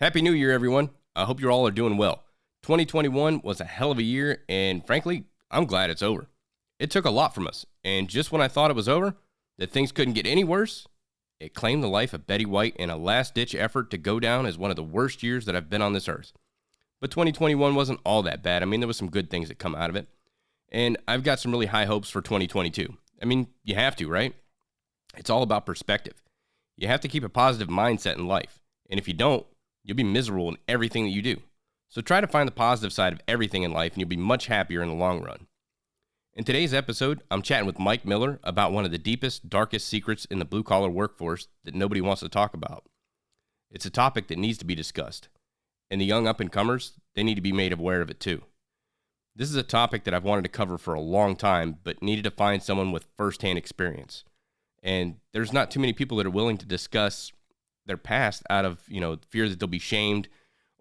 Happy New Year, everyone. I hope you all are doing well. 2021 was a hell of a year, and frankly, I'm glad it's over. It took a lot from us, and just when I thought it was over, that things couldn't get any worse, it claimed the life of Betty White in a last-ditch effort to go down as one of the worst years that I've been on this earth. But 2021 wasn't all that bad. I mean, there was some good things that come out of it, and I've got some really high hopes for 2022. I mean, you have to, right? It's all about perspective. You have to keep a positive mindset in life, and if you don't, you'll be miserable in everything that you do. So try to find the positive side of everything in life, and you'll be much happier in the long run. In today's episode, I'm chatting with Mike Miller about one of the deepest, darkest secrets in the blue-collar workforce that nobody wants to talk about. It's a topic that needs to be discussed, and the young up-and-comers, they need to be made aware of it too. This is a topic that I've wanted to cover for a long time, but needed to find someone with first-hand experience. And there's not too many people that are willing to discuss their past out of, fear that they'll be shamed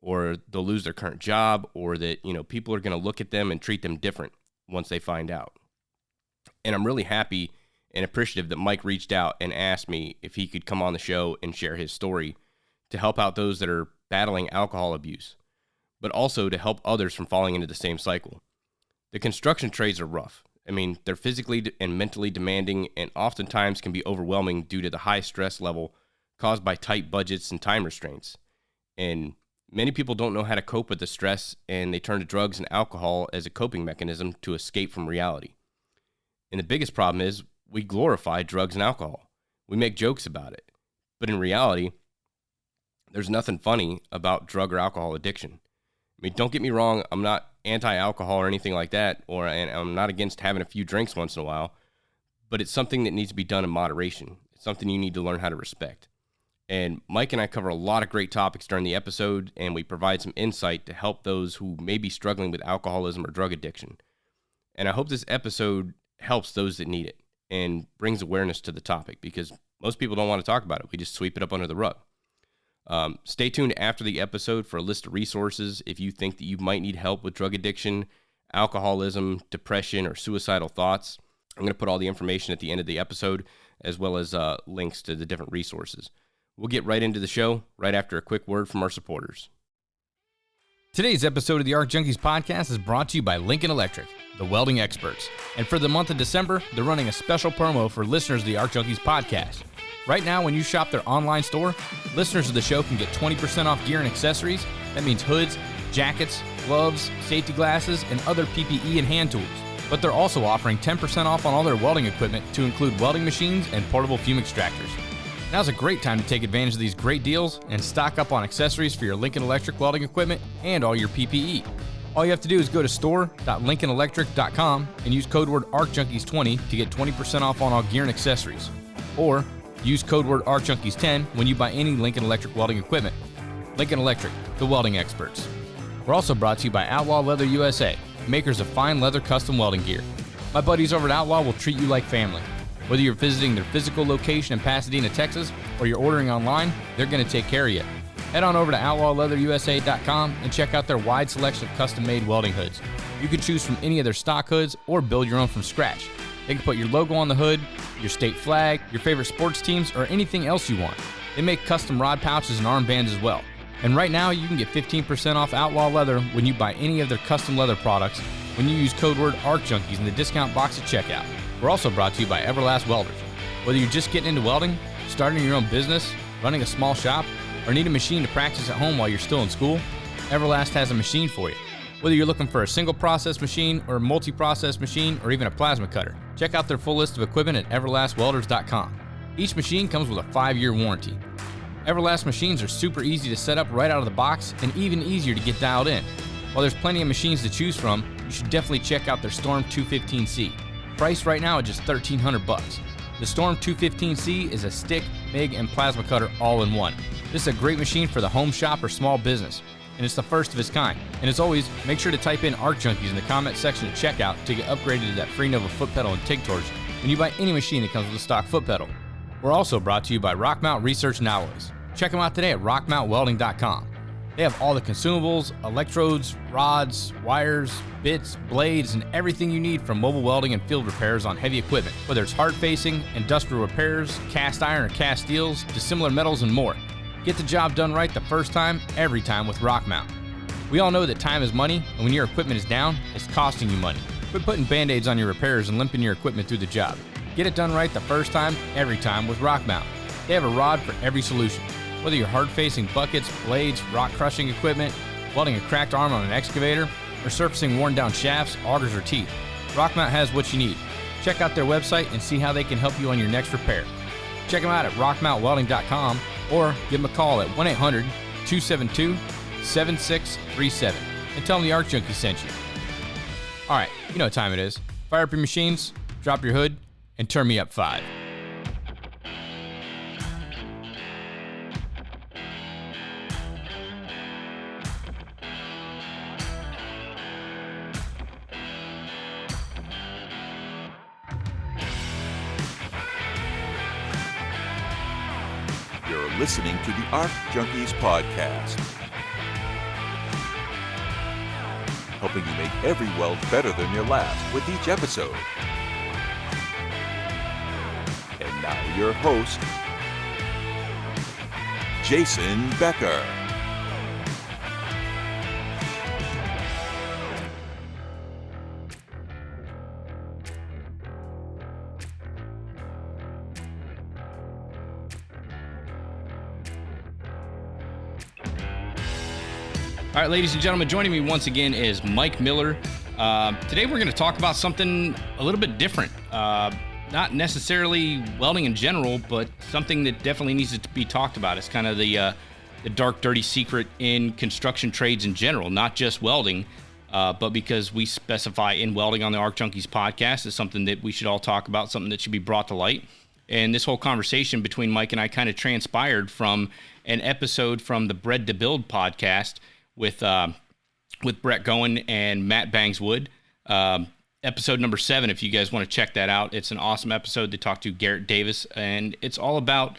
or they'll lose their current job or that, people are going to look at them and treat them different once they find out. And I'm really happy and appreciative that Mike reached out and asked me if he could come on the show and share his story to help out those that are battling alcohol abuse, but also to help others from falling into the same cycle. The construction trades are rough. I mean, they're physically and mentally demanding and oftentimes can be overwhelming due to the high stress level caused by tight budgets and time restraints. And many people don't know how to cope with the stress, and they turn to drugs and alcohol as a coping mechanism to escape from reality. And the biggest problem is we glorify drugs and alcohol. We make jokes about it. But in reality, there's nothing funny about drug or alcohol addiction. I mean, don't get me wrong, I'm not anti-alcohol or anything like that, and I'm not against having a few drinks once in a while, but it's something that needs to be done in moderation. It's something you need to learn how to respect. And Mike and I cover a lot of great topics during the episode, and we provide some insight to help those who may be struggling with alcoholism or drug addiction. And I hope this episode helps those that need it and brings awareness to the topic, because most people don't want to talk about it. We just sweep it up under the rug. Stay tuned after the episode for a list of resources if you think that you might need help with drug addiction, alcoholism, depression, or suicidal thoughts. I'm going to put all the information at the end of the episode, as well as links to the different resources. We'll get right into the show right after a quick word from our supporters. Today's episode of the Arc Junkies podcast is brought to you by Lincoln Electric, the welding experts. And for the month of December, they're running a special promo for listeners of the Arc Junkies podcast. Right now, when you shop their online store, listeners of the show can get 20% off gear and accessories. That means hoods, jackets, gloves, safety glasses, and other PPE and hand tools. But they're also offering 10% off on all their welding equipment to include welding machines and portable fume extractors. Now's a great time to take advantage of these great deals and stock up on accessories for your Lincoln Electric welding equipment and all your PPE. All you have to do is go to store.lincolnelectric.com and use code word ARCJunkies20 to get 20% off on all gear and accessories. Or use code word ARCJunkies10 when you buy any Lincoln Electric welding equipment. Lincoln Electric, the welding experts. We're also brought to you by Outlaw Leather USA, makers of fine leather custom welding gear. My buddies over at Outlaw will treat you like family. Whether you're visiting their physical location in Pasadena, Texas, or you're ordering online, they're going to take care of you. Head on over to outlawleatherusa.com and check out their wide selection of custom-made welding hoods. You can choose from any of their stock hoods or build your own from scratch. They can put your logo on the hood, your state flag, your favorite sports teams, or anything else you want. They make custom rod pouches and armbands as well. And right now, you can get 15% off Outlaw Leather when you buy any of their custom leather products when you use code word ARCJunkies in the discount box at checkout. We're also brought to you by Everlast Welders. Whether you're just getting into welding, starting your own business, running a small shop, or need a machine to practice at home while you're still in school, Everlast has a machine for you. Whether you're looking for a single process machine or a multi-process machine or even a plasma cutter, check out their full list of equipment at everlastwelders.com. Each machine comes with a 5-year warranty. Everlast machines are super easy to set up right out of the box and even easier to get dialed in. While there's plenty of machines to choose from, you should definitely check out their Storm 215C. Priced right now at just $1,300. The Storm 215C is a stick, MIG, and plasma cutter all in one. This is a great machine for the home shop or small business, and it's the first of its kind. And as always, make sure to type in Arc Junkies in the comment section at checkout to get upgraded to that free Nova foot pedal and TIG torch when you buy any machine that comes with a stock foot pedal. We're also brought to you by Rockmount Research and Alloys. Check them out today at rockmountwelding.com. They have all the consumables, electrodes, rods, wires, bits, blades, and everything you need from mobile welding and field repairs on heavy equipment. Whether it's hard-facing, industrial repairs, cast iron or cast steels, dissimilar metals, and more. Get the job done right the first time, every time with RockMount. We all know that time is money, and when your equipment is down, it's costing you money. Quit putting Band-Aids on your repairs and limping your equipment through the job. Get it done right the first time, every time with RockMount. They have a rod for every solution. Whether you're hard-facing buckets, blades, rock-crushing equipment, welding a cracked arm on an excavator, or surfacing worn-down shafts, augers, or teeth, RockMount has what you need. Check out their website and see how they can help you on your next repair. Check them out at rockmountwelding.com or give them a call at 1-800-272-7637 and tell them the Arc Junkie sent you. All right, you know what time it is. Fire up your machines, drop your hood, and turn me up 5. You're listening to the Arc Junkies podcast, helping you make every weld better than your last with each episode. And now your host, Jason Becker. All right, ladies and gentlemen, joining me once again is Mike Miller. Today we're going to talk about something a little bit different. Not necessarily welding in general, but something that definitely needs to be talked about. It's kind of the dark, dirty secret in construction trades in general, not just welding, but because we specify in welding on the Arc Junkies podcast is something that we should all talk about, something that should be brought to light. And this whole conversation between Mike and I kind of transpired from an episode from the Bread to Build podcast with Brett Goen and Matt Bangswood. Episode number 7, if you guys want to check that out. It's an awesome episode. They talk to Garrett Davis, and it's all about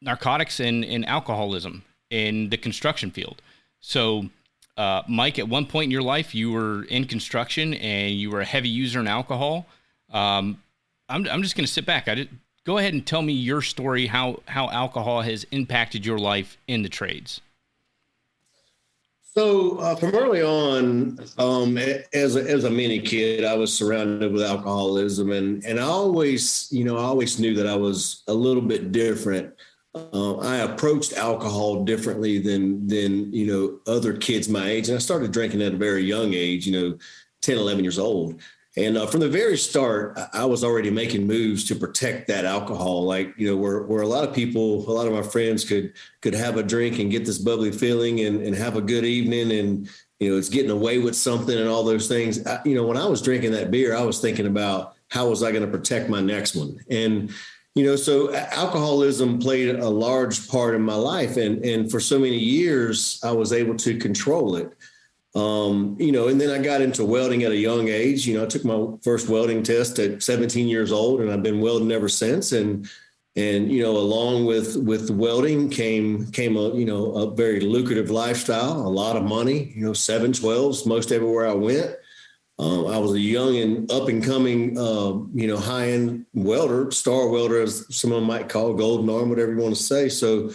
narcotics and alcoholism in the construction field. So, Mike, at one point in your life, you were in construction, and you were a heavy user in alcohol. I'm just going to sit back. Go ahead and tell me your story, how alcohol has impacted your life in the trades. So from early on, as a mini kid, I was surrounded with alcoholism, and I always knew that I was a little bit different. I approached alcohol differently than other kids my age, and I started drinking at a very young age, 10, 11 years old. And from the very start, I was already making moves to protect that alcohol. Like, where a lot of people, a lot of my friends could have a drink and get this bubbly feeling and have a good evening. And, it's getting away with something and all those things. When I was drinking that beer, I was thinking about how was I going to protect my next one? And, so alcoholism played a large part in my life. And for so many years, I was able to control it. And then I got into welding at a young age. I took my first welding test at 17 years old, and I've been welding ever since. And along with welding came a very lucrative lifestyle, a lot of money, 712s most everywhere I went. I was a young and up and coming, high-end welder, star welder, as someone might call, golden arm, whatever you want to say. So,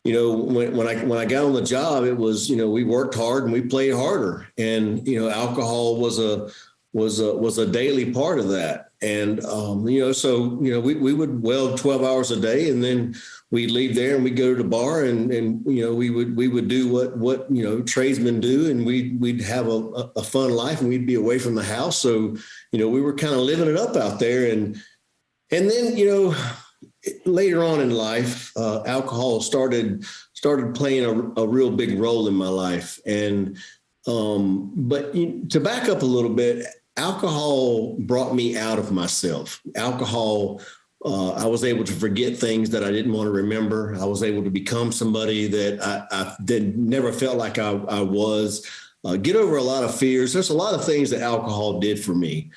when I got on the job, it was, we worked hard and we played harder, and, alcohol was a daily part of that. And, we would weld 12 hours a day, and then we'd leave there and we'd go to the bar and we would do what tradesmen do, and we'd have a fun life, and we'd be away from the house. So, we were kind of living it up out there. And then, later on in life, alcohol started playing a real big role in my life. And but to back up a little bit, alcohol brought me out of myself. Alcohol, I was able to forget things that I didn't want to remember. I was able to become somebody that I never felt like I was. Get over a lot of fears. There's a lot of things that alcohol did for me.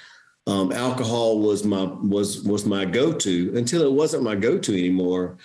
Alcohol was my go-to until it wasn't my go-to anymore.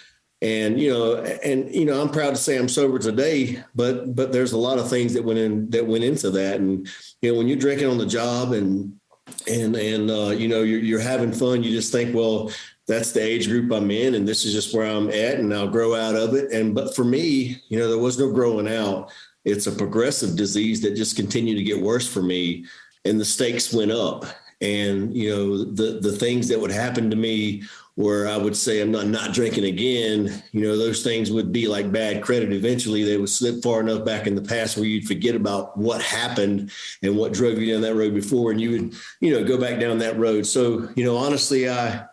And, I'm proud to say I'm sober today, but there's a lot of things that went into that. And, when you're drinking on the job and you're having fun, you just think, well, that's the age group I'm in, and this is just where I'm at, and I'll grow out of it. But for me, there was no growing out. It's a progressive disease that just continued to get worse for me, and the stakes went up. And the things that would happen to me, where I would say I'm not drinking again, those things would be like bad credit. Eventually, they would slip far enough back in the past where you'd forget about what happened and what drove you down that road before, and you would go back down that road. So honestly, I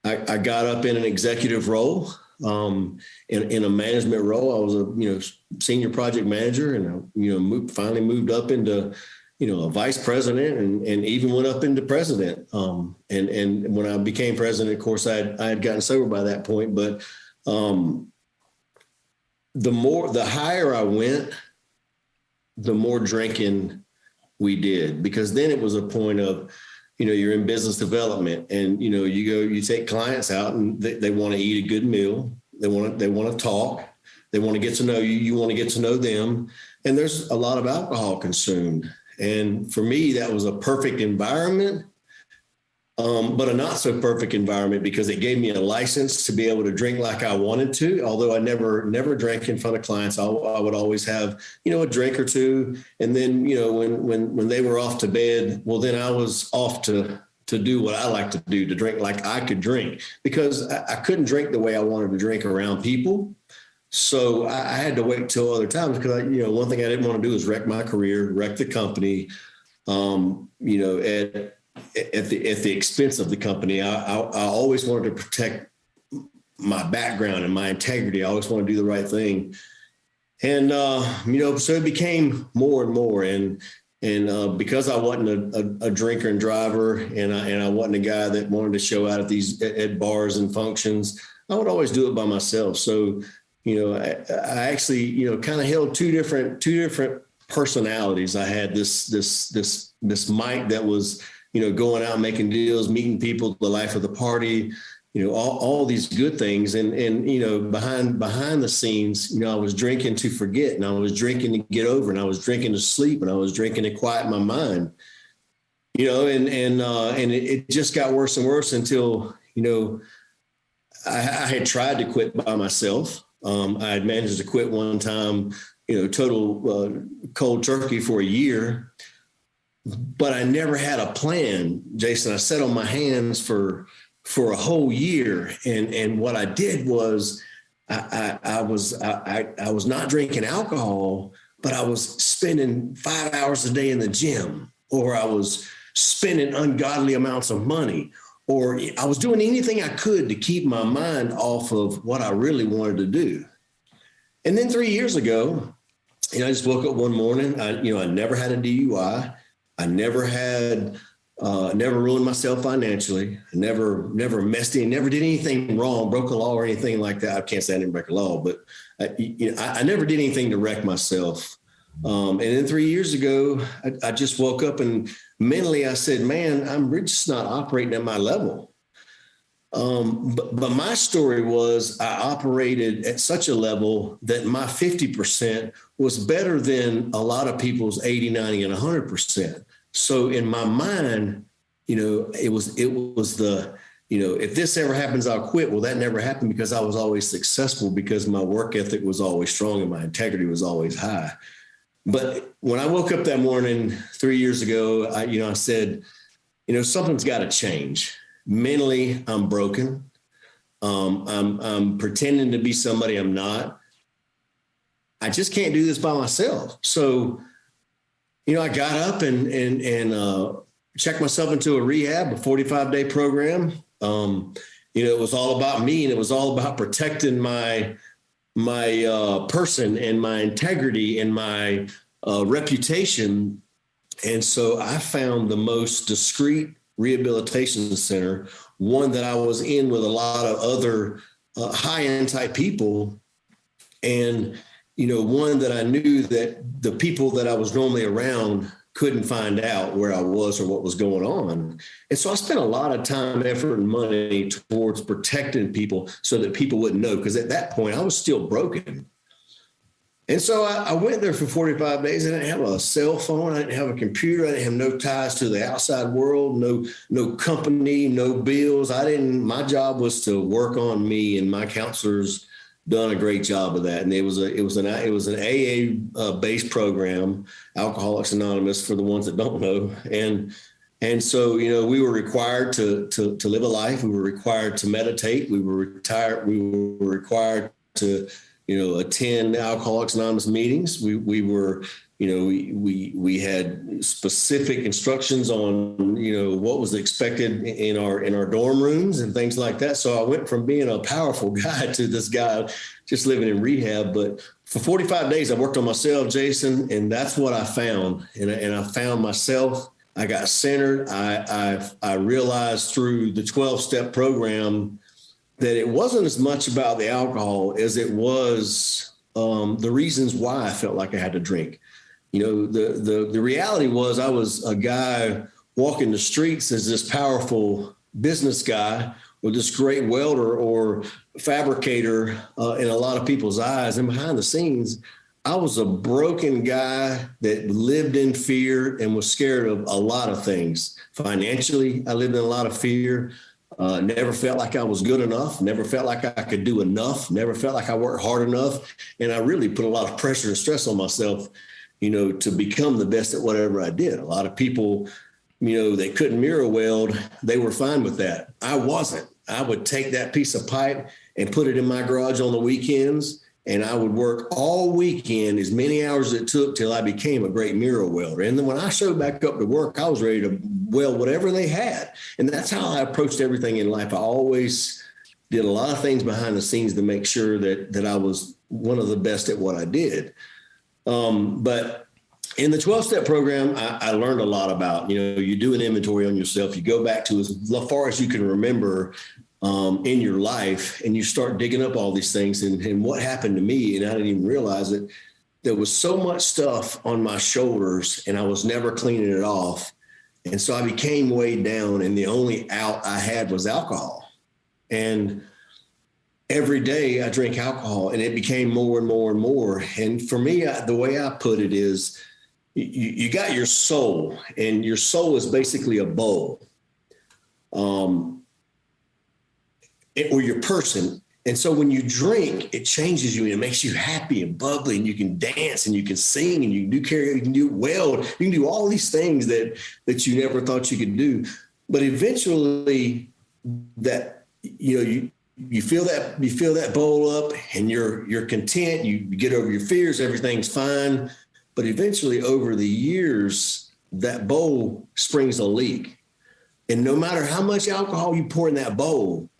got up in an executive role, in a management role. I was a senior project manager, and finally moved up into a vice president, and even went up into president. And when I became president, of course, I had gotten sober by that point. But the higher I went, the more drinking we did, because then it was a point of, you're in business development, and you take clients out, and they want to eat a good meal. They want to talk. They want to get to know you. You want to get to know them. And there's a lot of alcohol consumed. And for me, that was a perfect environment, but a not so perfect environment, because it gave me a license to be able to drink like I wanted to. Although I never drank in front of clients, I would always have, a drink or two. And then, when they were off to bed, well, then I was off to do what I like to do, to drink like I could drink, because I couldn't drink the way I wanted to drink around people. So I had to wait till other times, because one thing I didn't want to do is wreck my career, wreck the company, at the expense of the company. I always wanted to protect my background and my integrity. I always wanted to do the right thing. And, so it became more and more. And because I wasn't a drinker and driver, and I wasn't a guy that wanted to show out at bars and functions, I would always do it by myself. So, I actually, kind of held two different personalities. I had this Mike that was, going out, making deals, meeting people, the life of the party, all these good things. And behind the scenes, I was drinking to forget, and I was drinking to get over, and I was drinking to sleep, and I was drinking to quiet my mind, and it just got worse and worse until, I had tried to quit by myself. I had managed to quit one time, total cold turkey for a year, but I never had a plan, Jason. I sat on my hands for a whole year. And what I did was I was not drinking alcohol, but I was spending 5 hours a day in the gym, or I was spending ungodly amounts of money, or I was doing anything I could to keep my mind off of what I really wanted to do. And then 3 years ago, I just woke up one morning. I never had a DUI. I never ruined myself financially. I never messed in, never did anything wrong, broke a law or anything like that. I can't say I didn't break a law, but I never did anything to wreck myself. And then 3 years ago, I just woke up, and mentally I said, man, I'm just not operating at my level. But my story was, I operated at such a level that my 50% was better than a lot of people's 80, 90, and 100%. So in my mind, it was the, if this ever happens, I'll quit. Well, that never happened, because I was always successful, because my work ethic was always strong and my integrity was always high. But when I woke up that morning 3 years ago, I said, something's got to change. Mentally, I'm broken. I'm pretending to be somebody I'm not. I just can't do this by myself. So, I got up and checked myself into a rehab, a 45-day program. It was all about me, and it was all about protecting my person and my integrity and my reputation. And so I found the most discreet rehabilitation center, one that I was in with a lot of other high-end type people. And, one that I knew that the people that I was normally around couldn't find out where I was or what was going on. And so I spent a lot of time, effort, and money towards protecting people so that people wouldn't know, because at that point I was still broken. And so I went there for 45 days. I didn't have a cell phone. I didn't have a computer. I didn't have no ties to the outside world, no company, no bills. My job was to work on me, and my counselors done a great job of that. And it was an AA based program, Alcoholics Anonymous for the ones that don't know. And so, we were required to live a life. We were required to meditate. We were required to attend Alcoholics Anonymous meetings. We were, we had specific instructions on, what was expected in our dorm rooms and things like that. So I went from being a powerful guy to this guy just living in rehab. But for 45 days, I worked on myself, Jason, and that's what I found. And I found myself. I got centered. I realized through the 12-step program that it wasn't as much about the alcohol as it was the reasons why I felt like I had to drink. The reality was I was a guy walking the streets as this powerful business guy or this great welder or fabricator in a lot of people's eyes. And behind the scenes, I was a broken guy that lived in fear and was scared of a lot of things. Financially, I lived in a lot of fear. Never felt like I was good enough, never felt like I could do enough, never felt like I worked hard enough. And I really put a lot of pressure and stress on myself, to become the best at whatever I did. A lot of people, they couldn't mirror weld. They were fine with that. I wasn't. I would take that piece of pipe and put it in my garage on the weekends. And I would work all weekend, as many hours as it took till I became a great mirror welder. And then when I showed back up to work, I was ready to weld whatever they had. And that's how I approached everything in life. I always did a lot of things behind the scenes to make sure that I was one of the best at what I did. But in the 12-step program, I learned a lot about, you do an inventory on yourself. You go back to as far as you can remember in your life, and you start digging up all these things and what happened to me. And I didn't even realize it. There was so much stuff on my shoulders and I was never cleaning it off. And so I became weighed down, and the only out I had was alcohol. And every day I drink alcohol, and it became more and more and more. And for me, the way I put it is you got your soul, and your soul is basically a bowl. Or your person. And so when you drink, it changes you and it makes you happy and bubbly, and you can dance and you can sing and you can do karaoke, you can do weld, you can do all these things that you never thought you could do. But eventually that, you fill that bowl up and you're content, you get over your fears, everything's fine. But eventually over the years, that bowl springs a leak. And no matter how much alcohol you pour in that bowl,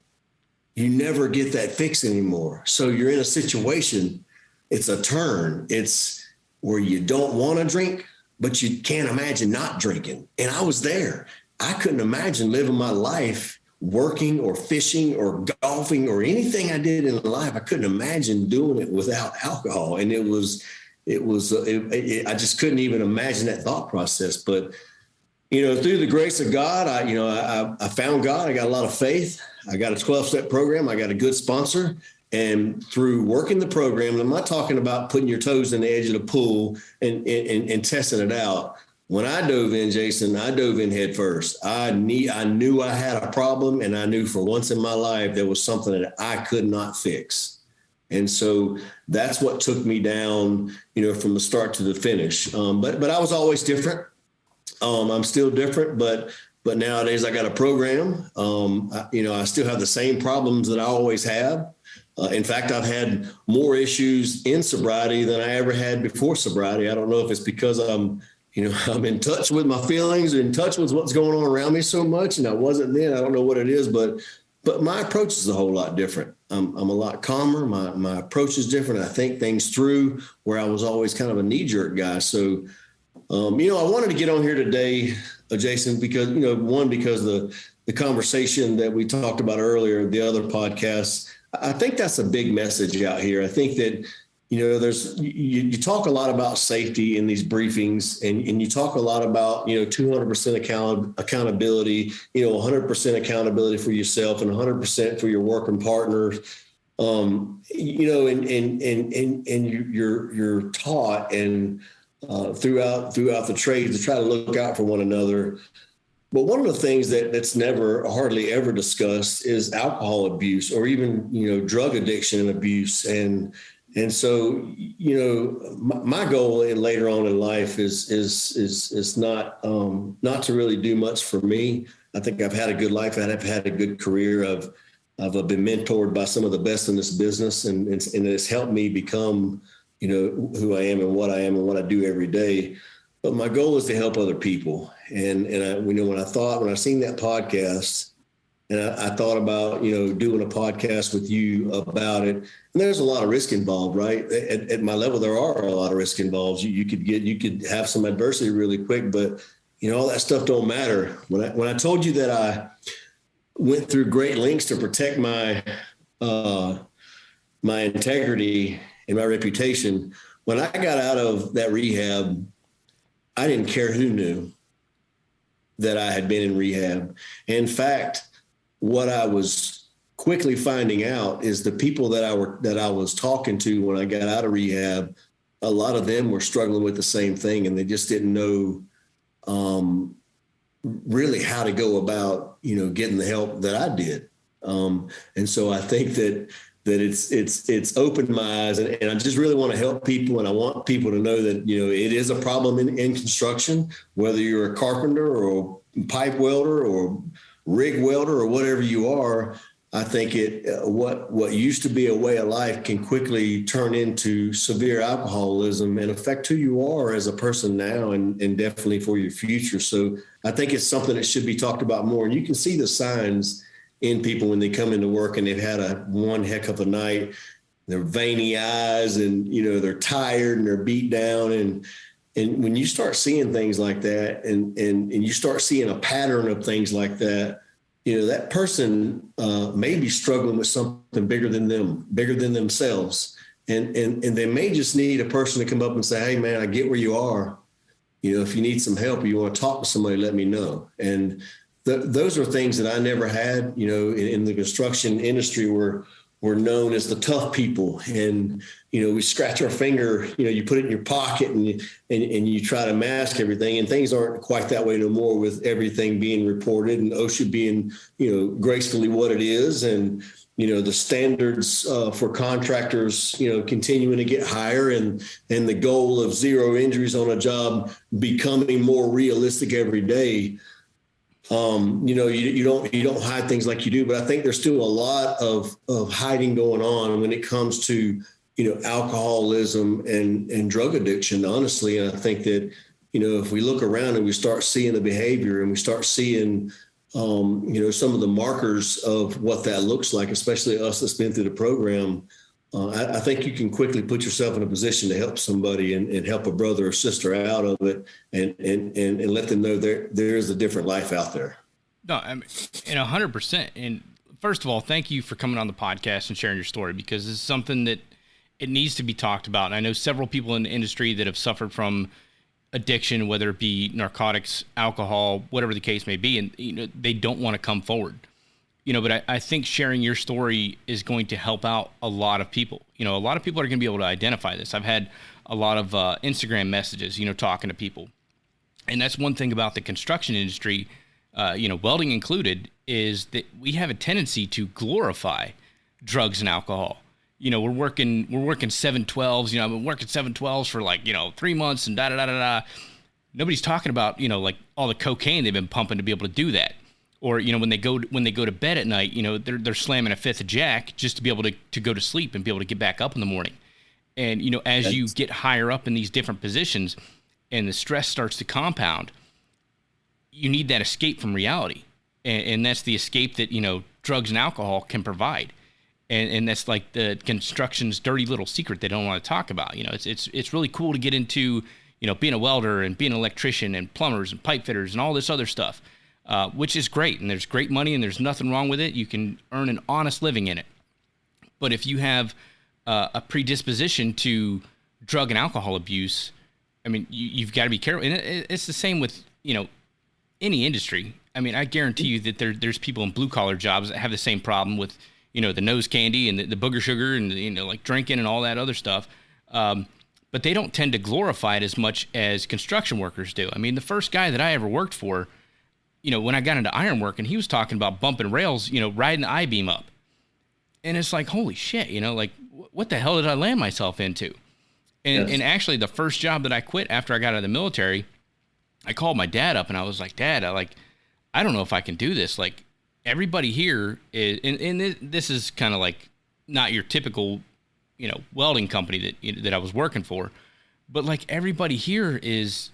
you never get that fix anymore. So you're in a situation, it's a turn. It's where you don't want to drink, but you can't imagine not drinking. And I was there. I couldn't imagine living my life working or fishing or golfing or anything I did in life. I couldn't imagine doing it without alcohol. And I just couldn't even imagine that thought process. But, through the grace of God, I found God. I got a lot of faith. I got a 12-step program. I got a good sponsor. And through working the program, and I'm not talking about putting your toes in the edge of the pool and testing it out. When I dove in, Jason, I dove in head first. I knew I had a problem, and I knew for once in my life there was something that I could not fix. And so that's what took me down, from the start to the finish. But I was always different. I'm still different, but nowadays I got a program. I still have the same problems that I always have. In fact, I've had more issues in sobriety than I ever had before sobriety. I don't know if it's because I'm in touch with my feelings, in touch with what's going on around me so much, and I wasn't then. I don't know what it is, but my approach is a whole lot different. I'm a lot calmer. My approach is different. I think things through, where I was always kind of a knee-jerk guy. So, I wanted to get on here today, Jason, because, because the conversation that we talked about earlier, the other podcasts, I think that's a big message out here. I think that, you talk a lot about safety in these briefings, and you talk a lot about, 200% accountability, 100% accountability for yourself and 100% for your working partners. You're taught and throughout the trades to try to look out for one another. But one of the things that's never hardly ever discussed is alcohol abuse, or even drug addiction and abuse. And so my goal in later on in life is not to really do much for me. I think I've had a good life. I've had a good career. I've been mentored by some of the best in this business, and it's helped me become who I am and what I do every day. But my goal is to help other people. And when I seen that podcast, and I thought about doing a podcast with you about it. And there's a lot of risk involved, right? At my level, there are a lot of risk involved. You could have some adversity really quick, but all that stuff don't matter. When I told you that I went through great lengths to protect my integrity and my reputation, when I got out of that rehab, I didn't care who knew that I had been in rehab. In fact, what I was quickly finding out is the people that I was talking to when I got out of rehab, a lot of them were struggling with the same thing, and they just didn't know really how to go about getting the help that I did. And so I think that it's opened my eyes, and I just really want to help people. And I want people to know that, it is a problem in construction, whether you're a carpenter or a pipe welder or rig welder or whatever you are. I think what used to be a way of life can quickly turn into severe alcoholism and affect who you are as a person now, and definitely for your future. So I think it's something that should be talked about more. And you can see the signs in people when they come into work and they've had one heck of a night. They're veiny eyes, and they're tired and they're beat down. And when you start seeing things like that, and you start seeing a pattern of things like that, that person may be struggling with something bigger than themselves. And they may just need a person to come up and say, "Hey man, I get where you are. If you need some help or you want to talk to somebody, let me know." And those are things that I never had. In the construction industry, we're known as the tough people, and we scratch our finger. You put it in your pocket and you try to mask everything. And things aren't quite that way no more, with everything being reported and OSHA being gracefully what it is, and the standards for contractors continuing to get higher, and the goal of 0 injuries on a job becoming more realistic every day. You don't hide things like you do, but I think there's still a lot of hiding going on when it comes to, alcoholism and drug addiction, honestly. And I think that, if we look around and we start seeing the behavior, and we start seeing, some of the markers of what that looks like, especially us that's been through the program, I think you can quickly put yourself in a position to help somebody and help a brother or sister out of it, and let them know there is a different life out there. No, I mean, 100%. And first of all, thank you for coming on the podcast and sharing your story, because it's something that it needs to be talked about. And I know several people in the industry that have suffered from addiction, whether it be narcotics, alcohol, whatever the case may be, and they don't want to come forward. But I think sharing your story is going to help out a lot of people. A lot of people are going to be able to identify this. I've had a lot of Instagram messages, talking to people. And that's one thing about the construction industry, welding included, is that we have a tendency to glorify drugs and alcohol. We're working 7/12s. I've been working 7/12s for 3 months and da-da-da-da-da. Nobody's talking about, all the cocaine they've been pumping to be able to do that. Or, when they go to bed at night, they're slamming a fifth of Jack just to be able to go to sleep and be able to get back up in the morning. And, as you get higher up in these different positions and the stress starts to compound, you need that escape from reality. And that's the escape that, drugs and alcohol can provide. And that's like the construction's dirty little secret they don't want to talk about. It's really cool to get into, being a welder and being an electrician and plumbers and pipe fitters and all this other stuff. Which is great, and there's great money, and there's nothing wrong with it. You can earn an honest living in it. But if you have a predisposition to drug and alcohol abuse, I mean, you've got to be careful. And it's the same with, any industry. I mean, I guarantee you that there's people in blue-collar jobs that have the same problem with, the nose candy and the booger sugar and, like drinking and all that other stuff. But they don't tend to glorify it as much as construction workers do. I mean, the first guy that I ever worked for, when I got into ironwork, and he was talking about bumping rails, riding the I-beam up. And it's like, holy shit, like, what the hell did I land myself into? And actually, the first job that I quit after I got out of the military, I called my dad up, and I was like, Dad, I don't know if I can do this. Like, everybody here is, and this is kind of like not your typical, welding company that I was working for, but like everybody here is,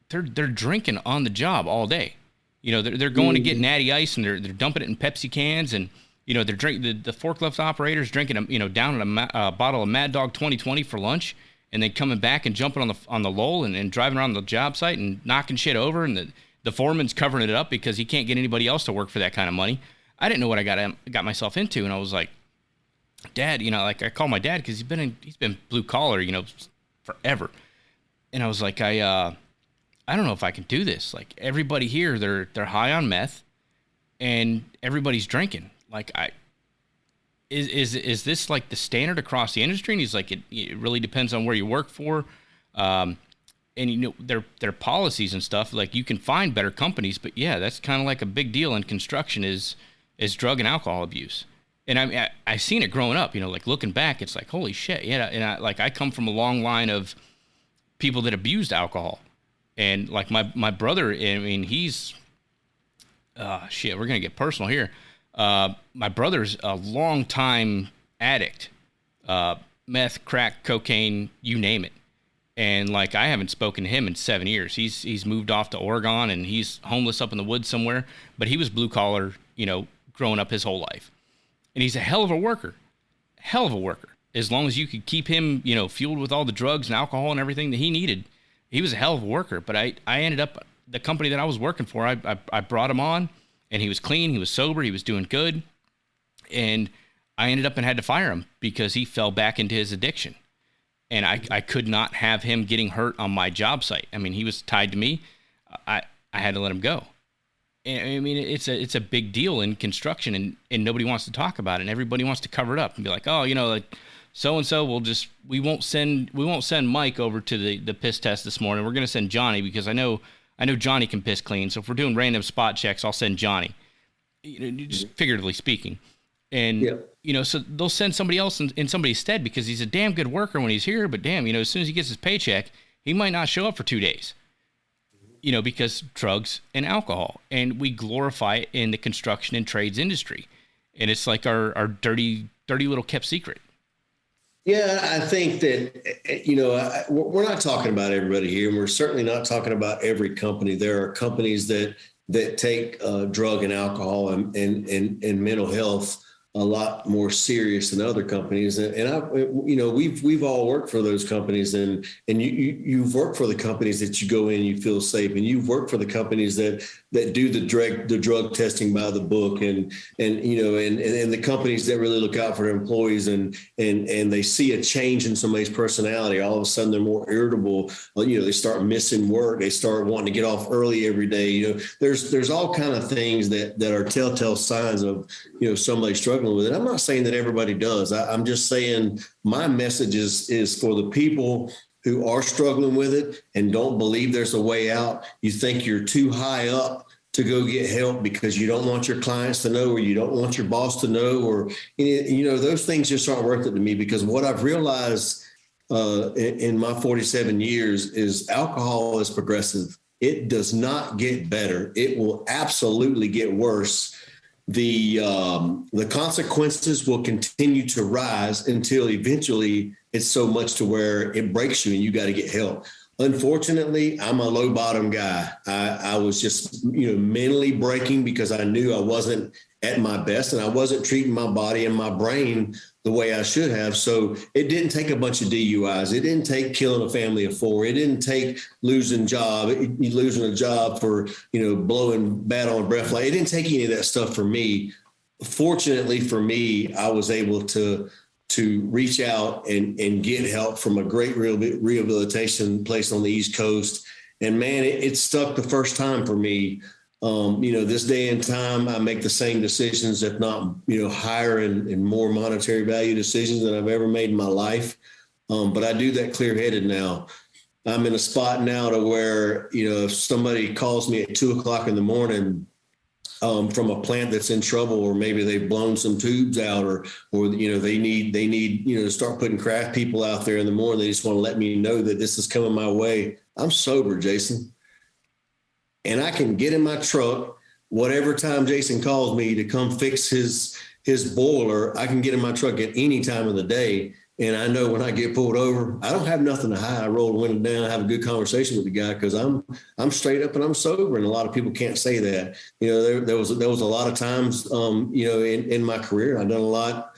they're drinking on the job all day. They're going to get natty ice, and they're dumping it in Pepsi cans, and they're drinking, the forklift operators drinking down a bottle of Mad Dog 2020 for lunch, and then coming back and jumping on the lull and driving around the job site and knocking shit over, and the foreman's covering it up because he can't get anybody else to work for that kind of money. I didn't know what I got myself into, and I was like, Dad, I called my dad because he's been blue collar, forever. And I was like, I don't know if I can do this. Like, everybody here, they're high on meth, and everybody's drinking. Like, is this like the standard across the industry? And he's like, it really depends on where you work for. And their policies and stuff, like, you can find better companies, but yeah, that's kind of like a big deal in construction is drug and alcohol abuse. And I've seen it growing up, like, looking back, it's like, holy shit. Yeah. And I come from a long line of people that abused alcohol. And like my brother, I mean, he's, shit, we're going to get personal here. My brother's a long time addict, meth, crack, cocaine, you name it. And like, I haven't spoken to him in 7 years. He's moved off to Oregon, and he's homeless up in the woods somewhere, but he was blue collar, growing up his whole life. And he's a hell of a worker, as long as you could keep him, fueled with all the drugs and alcohol and everything that he needed. He was a hell of a worker, but I ended up, the company that I was working for, I brought him on, and he was clean, he was sober, he was doing good. And I ended up and had to fire him because he fell back into his addiction. And I could not have him getting hurt on my job site. I mean, he was tied to me. I had to let him go. And I mean, it's a big deal in construction, and nobody wants to talk about it, and everybody wants to cover it up and be like, oh, like, so-and-so we won't send Mike over to the piss test this morning. We're going to send Johnny because I know Johnny can piss clean. So if we're doing random spot checks, I'll send Johnny, just figuratively speaking. And, so they'll send somebody else in somebody's stead because he's a damn good worker when he's here. But damn, as soon as he gets his paycheck, he might not show up for 2 days, because drugs and alcohol. And we glorify it in the construction and trades industry. And it's like our dirty little kept secret. Yeah, I think that, we're not talking about everybody here, and we're certainly not talking about every company. There are companies that take drug and alcohol and mental health a lot more serious than other companies. And we've all worked for those companies, and you've worked for the companies that you go in, you feel safe, and you've worked for the companies that do the drug testing by the book, and the companies that really look out for their employees, and they see a change in somebody's personality. All of a sudden they're more irritable. They start missing work. They start wanting to get off early every day. There's all kind of things that are telltale signs of, somebody struggling with it. I'm not saying that everybody does. I'm just saying my message is for the people who are struggling with it and don't believe there's a way out. You think you're too high up to go get help because you don't want your clients to know, or you don't want your boss to know, or, those things just aren't worth it to me, because what I've realized in my 47 years is alcohol is progressive. It does not get better. It will absolutely get worse. The consequences will continue to rise until eventually it's so much to where it breaks you and you got to get help. Unfortunately, I'm a low bottom guy. I was just, mentally breaking because I knew I wasn't at my best, and I wasn't treating my body and my brain the way I should have. So it didn't take a bunch of DUIs. It didn't take killing a family of 4. It didn't take losing a job for, blowing bad on a breath. It didn't take any of that stuff for me. Fortunately for me, I was able to reach out and get help from a great rehabilitation place on the East Coast. And man, it stuck the first time for me. This day and time, I make the same decisions, if not, higher and more monetary value decisions than I've ever made in my life. But I do that clear-headed now. I'm in a spot now to where, if somebody calls me at 2:00 in the morning from a plant that's in trouble, or maybe they've blown some tubes out, or they need to start putting craft people out there in the morning. They just want to let me know that this is coming my way. I'm sober, Jason, and I can get in my truck whatever time Jason calls me to come fix his boiler. I can get in my truck at any time of the day. And I know when I get pulled over, I don't have nothing to hide. I roll the window down, I have a good conversation with the guy, because I'm straight up and I'm sober. And a lot of people can't say that. There was a lot of times, in my career, I've done a lot.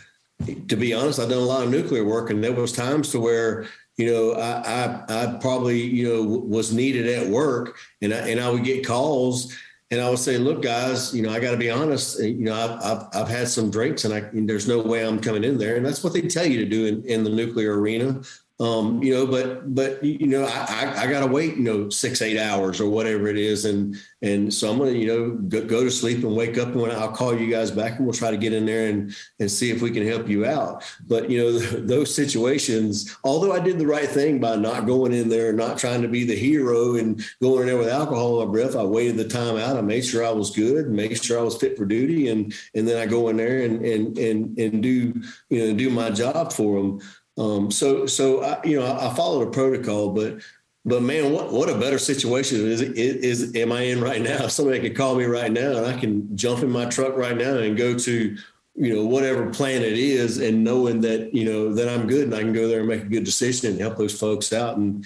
To be honest, I've done a lot of nuclear work, and there was times to where I probably was needed at work, and I would get calls. And I would say, look, guys, I got to be honest. I've had some drinks, and there's no way I'm coming in there. And that's what they tell you to do in the nuclear arena. But I got to wait, 6-8 hours or whatever it is. And so I'm going to, go to sleep and wake up, and I'll call you guys back, and we'll try to get in there and see if we can help you out. But, those situations, although I did the right thing by not going in there and not trying to be the hero and going in there with alcohol in my breath, I waited the time out. I made sure I was good, made sure I was fit for duty. And then I go in there and do my job for them. So I followed a protocol, but man, what a better situation am I in right now? Somebody could call me right now, and I can jump in my truck right now and go to, whatever plant it is, and knowing that, that I'm good, and I can go there and make a good decision and help those folks out. And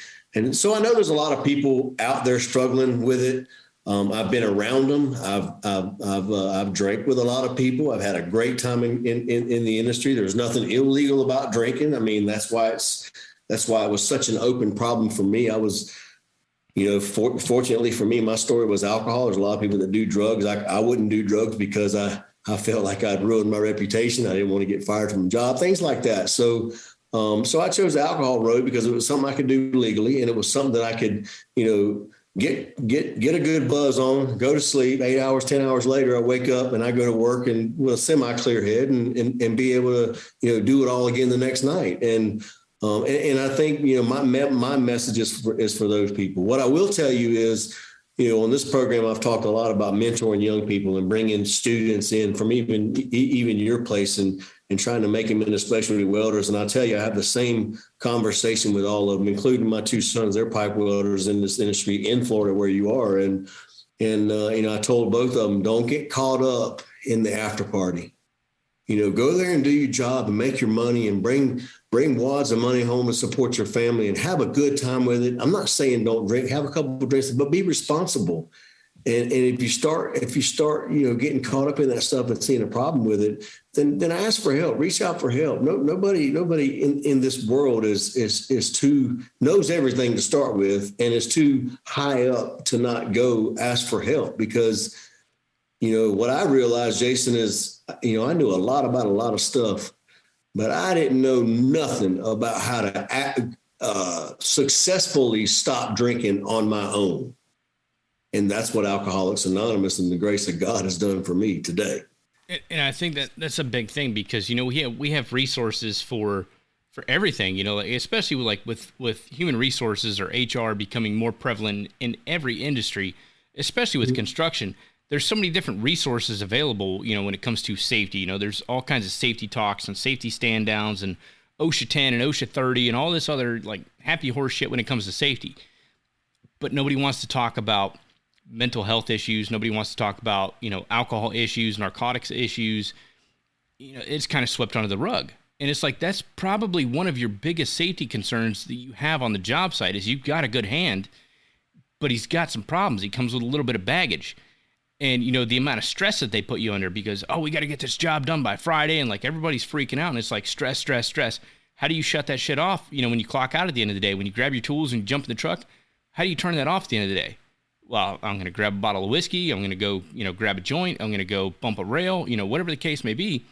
so I know there's a lot of people out there struggling with it. I've been around them. I've drank with a lot of people. I've had a great time in the industry. There's nothing illegal about drinking. I mean, that's why it was such an open problem for me. I was, fortunately for me, my story was alcohol. There's a lot of people that do drugs. I wouldn't do drugs because I felt like I'd ruined my reputation. I didn't want to get fired from a job, things like that. So I chose the alcohol road because it was something I could do legally, and it was something that I could, get a good buzz on, go to sleep. 8 hours, 10 hours later, I wake up and I go to work and with a semi-clear head and be able to, do it all again the next night. And I think, my message is for those people. What I will tell you is, on this program, I've talked a lot about mentoring young people and bringing students in from even your place and trying to make them into specialty welders. And I'll tell you, I have the same conversation with all of them, including my two sons. They're pipe welders in this industry in Florida where you are. And I told both of them, don't get caught up in the after party. Go there and do your job and make your money and bring wads of money home and support your family and have a good time with it. I'm not saying don't drink, have a couple of drinks, but be responsible. And if you start, getting caught up in that stuff and seeing a problem with it, then ask for help, reach out for help. Nobody in this world knows everything to start with and is too high up to not go ask for help. Because, what I realized, Jason, is, I knew a lot about a lot of stuff, but I didn't know nothing about how to successfully stop drinking on my own. And that's what Alcoholics Anonymous and the grace of God has done for me today. And I think that's a big thing because, we have resources for everything, especially with human resources or HR becoming more prevalent in every industry, especially with construction. There's so many different resources available, when it comes to safety. There's all kinds of safety talks and safety stand downs and OSHA 10 and OSHA 30 and all this other happy horse shit when it comes to safety. But nobody wants to talk about mental health issues. Nobody wants to talk about, alcohol issues, narcotics issues. It's kind of swept under the rug. And it's that's probably one of your biggest safety concerns that you have on the job site is you've got a good hand, but he's got some problems. He comes with a little bit of baggage. And, the amount of stress that they put you under because, we got to get this job done by Friday. And everybody's freaking out and it's stress. How do you shut that shit off? When you clock out at the end of the day, when you grab your tools and you jump in the truck, how do you turn that off at the end of the day? Well, I'm going to grab a bottle of whiskey. I'm going to go, grab a joint. I'm going to go bump a rail, whatever the case may be.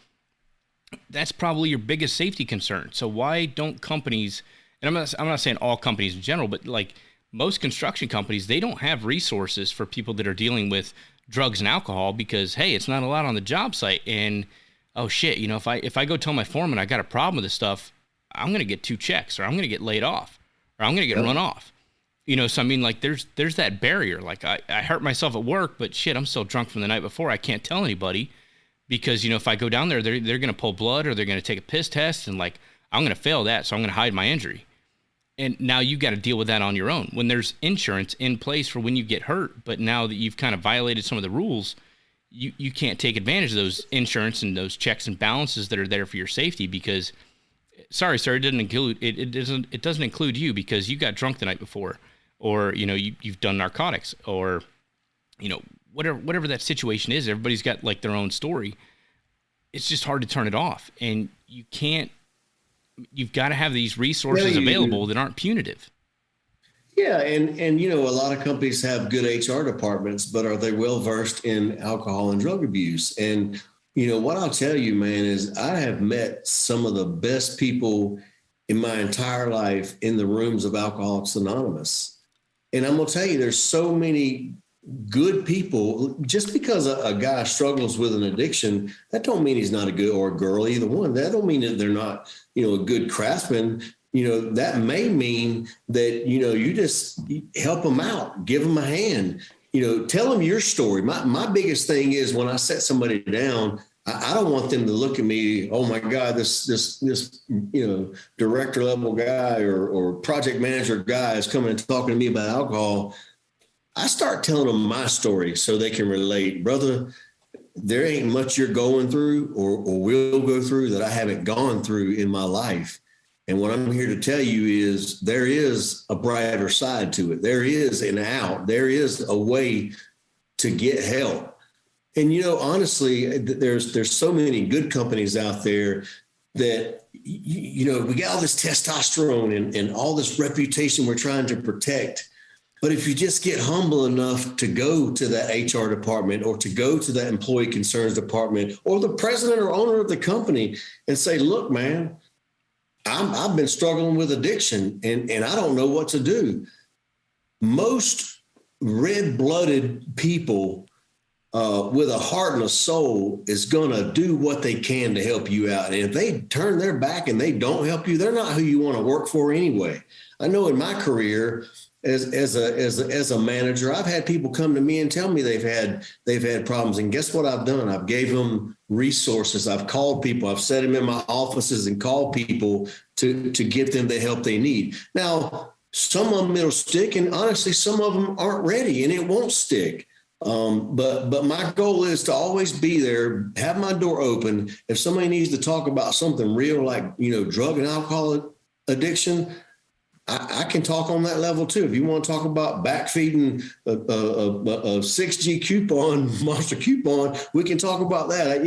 That's probably your biggest safety concern. So why don't companies, and I'm not saying all companies in general, but most construction companies, they don't have resources for people that are dealing with drugs and alcohol because, hey, it's not allowed on the job site. And, oh shit, if I go tell my foreman I got a problem with this stuff, I'm going to get 2 checks, or I'm going to get laid off, or I'm going to get run off. So I mean, like, there's that barrier. Like, I hurt myself at work, but shit, I'm still drunk from the night before. I can't tell anybody because, if I go down there, they're going to pull blood, or they're going to take a piss test, and like, I'm going to fail that. So I'm going to hide my injury. And now you got to deal with that on your own when there's insurance in place for when you get hurt. But now that you've kind of violated some of the rules, you can't take advantage of those insurance and those checks and balances that are there for your safety because, sorry, sir, it doesn't include you because you got drunk the night before, or, you've done narcotics, or, whatever that situation is. Everybody's got like their own story. It's just hard to turn it off. And you've got to have these resources available that aren't punitive. Yeah. And, a lot of companies have good HR departments, but are they well versed in alcohol and drug abuse? And, what I'll tell you, man, is I have met some of the best people in my entire life in the rooms of Alcoholics Anonymous. And I'm going to tell you, there's so many good people. Just because a guy struggles with an addiction, that don't mean he's not a good, or a girl, either one. That don't mean that they're not, a good craftsman. That may mean that, you just help them out, give them a hand, tell them your story. My biggest thing is when I set somebody down, I don't want them to look at me, oh my God, this director level guy or project manager guy is coming and talking to me about alcohol. I start telling them my story so they can relate. Brother, there ain't much you're going through or will go through that I haven't gone through in my life. And what I'm here to tell you is there is a brighter side to it. There is an out. There is a way to get help. And, honestly, there's so many good companies out there that, we got all this testosterone and all this reputation we're trying to protect. But if you just get humble enough to go to that HR department or to go to that employee concerns department or the president or owner of the company and say, look, man, I've been struggling with addiction and I don't know what to do. Most red-blooded people with a heart and a soul is going to do what they can to help you out. And if they turn their back and they don't help you, they're not who you want to work for anyway. I know in my career, as a manager, I've had people come to me and tell me they've had problems. And guess what I've done? I've gave them resources. I've called people. I've set them in my offices and called people to give them the help they need. Now, some of them it'll stick, and honestly, some of them aren't ready, and it won't stick. But my goal is to always be there, have my door open. If somebody needs to talk about something real, like drug and alcohol addiction, I can talk on that level too. If you want to talk about backfeeding a 6G coupon, monster coupon, we can talk about that.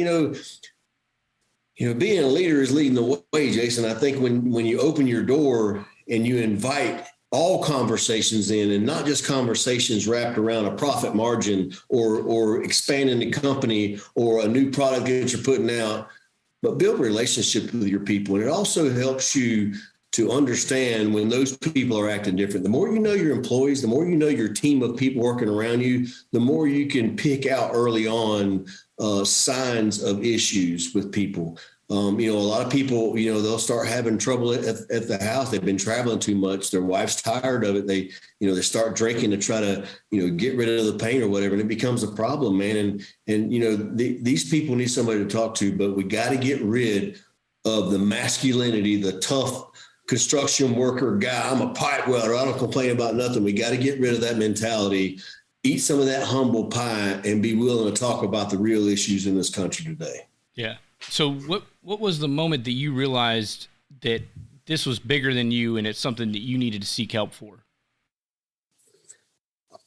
Being a leader is leading the way, Jason. I think when you open your door and you invite all conversations in, and not just conversations wrapped around a profit margin or expanding the company or a new product that you're putting out, but build a relationship with your people. And it also helps you to understand when those people are acting different. The more you know your employees, the more you know your team of people working around you, the more you can pick out early on signs of issues with people. A lot of people, they'll start having trouble at the house. They've been traveling too much. Their wife's tired of it. They start drinking to try to, get rid of the pain or whatever. And it becomes a problem, man. And these people need somebody to talk to, but we got to get rid of the masculinity, the tough construction worker guy. I'm a pipe welder. I don't complain about nothing. We got to get rid of that mentality, eat some of that humble pie, and be willing to talk about the real issues in this country today. Yeah. So what was the moment that you realized that this was bigger than you and it's something that you needed to seek help for?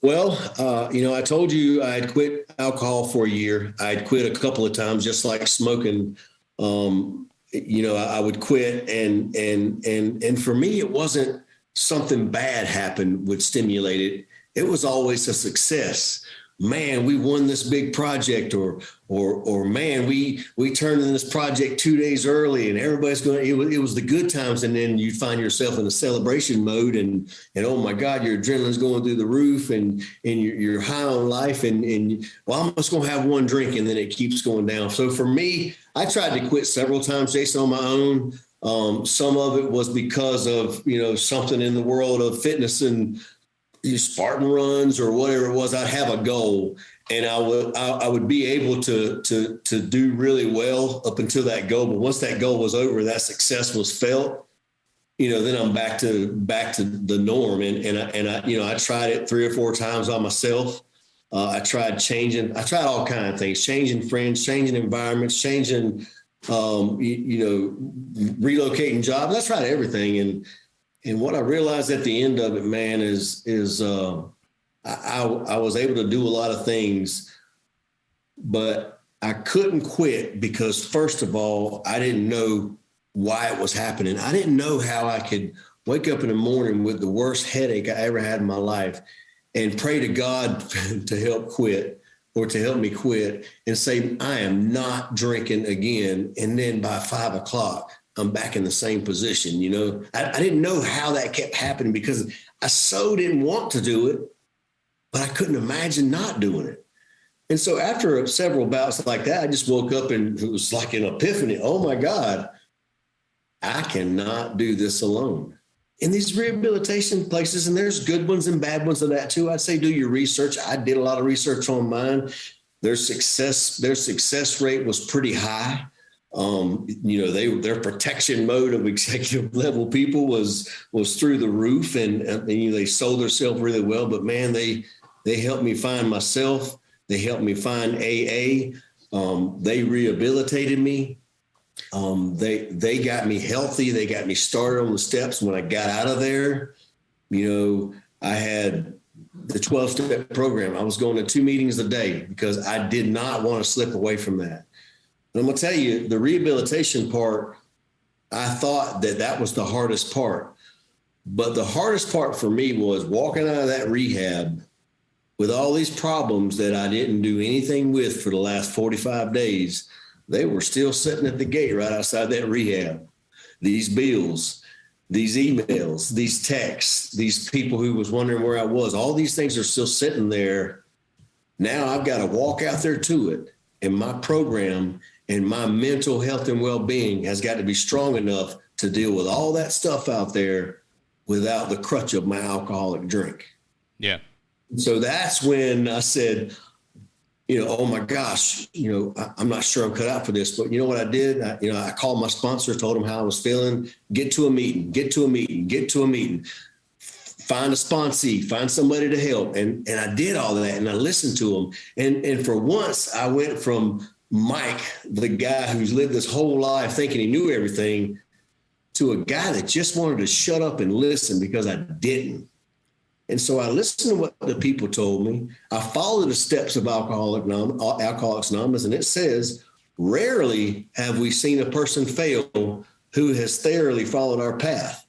Well, I told you I had quit alcohol for a year. I had quit a couple of times, just like smoking. I would quit, and for me, it wasn't something bad happened would stimulate it. It was always a success man, we won this big project, or man, we turned in this project 2 days early, and everybody's going. It was the good times, and then you find yourself in a celebration mode, and oh my God, your adrenaline's going through the roof, and you're high on life, and well, I'm just going to have one drink, and then it keeps going down. So for me, I tried to quit several times, Jason, on my own. Some of it was because of, something in the world of fitness and Spartan runs or whatever it was. I'd have a goal, and I would be able to do really well up until that goal. But once that goal was over, that success was felt, then I'm back to the norm. And I tried it 3 or 4 times on myself. I tried all kinds of things, changing friends, changing environments, changing, relocating jobs. I tried everything. And what I realized at the end of it, man, is I was able to do a lot of things, but I couldn't quit because, first of all, I didn't know why it was happening. I didn't know how I could wake up in the morning with the worst headache I ever had in my life and pray to God to help quit, or to help me quit, and say, I am not drinking again. And then by 5 o'clock, I'm back in the same position. I didn't know how that kept happening because I so didn't want to do it, but I couldn't imagine not doing it. And so after several bouts like that, I just woke up and it was like an epiphany. Oh my God, I cannot do this alone. In these rehabilitation places, and there's good ones and bad ones of that too. I'd say do your research. I did a lot of research on mine. Their success rate was pretty high. Their protection mode of executive level people was through the roof, and they sold themselves really well. But man, they helped me find myself. They helped me find AA. They rehabilitated me. They got me healthy. They got me started on the steps. When I got out of there, I had the 12-step program. I was going to 2 meetings a day because I did not want to slip away from that. And I'm going to tell you, the rehabilitation part, I thought that was the hardest part. But the hardest part for me was walking out of that rehab with all these problems that I didn't do anything with for the last 45 days. They were still sitting at the gate right outside that rehab. These bills, these emails, these texts, these people who was wondering where I was, all these things are still sitting there. Now I've got to walk out there to it. And my program and my mental health and well-being has got to be strong enough to deal with all that stuff out there without the crutch of my alcoholic drink. Yeah. So that's when I said, oh my gosh, I'm not sure I'm cut out for this, but you know what I did? I called my sponsor, told him how I was feeling, get to a meeting, find a sponsee, find somebody to help. And I did all of that, and I listened to them. And for once I went from Mike, the guy who's lived this whole life thinking he knew everything, to a guy that just wanted to shut up and listen because I didn't. And so I listened to what the people told me. I followed the steps of Alcoholics Anonymous, and it says, rarely have we seen a person fail who has thoroughly followed our path.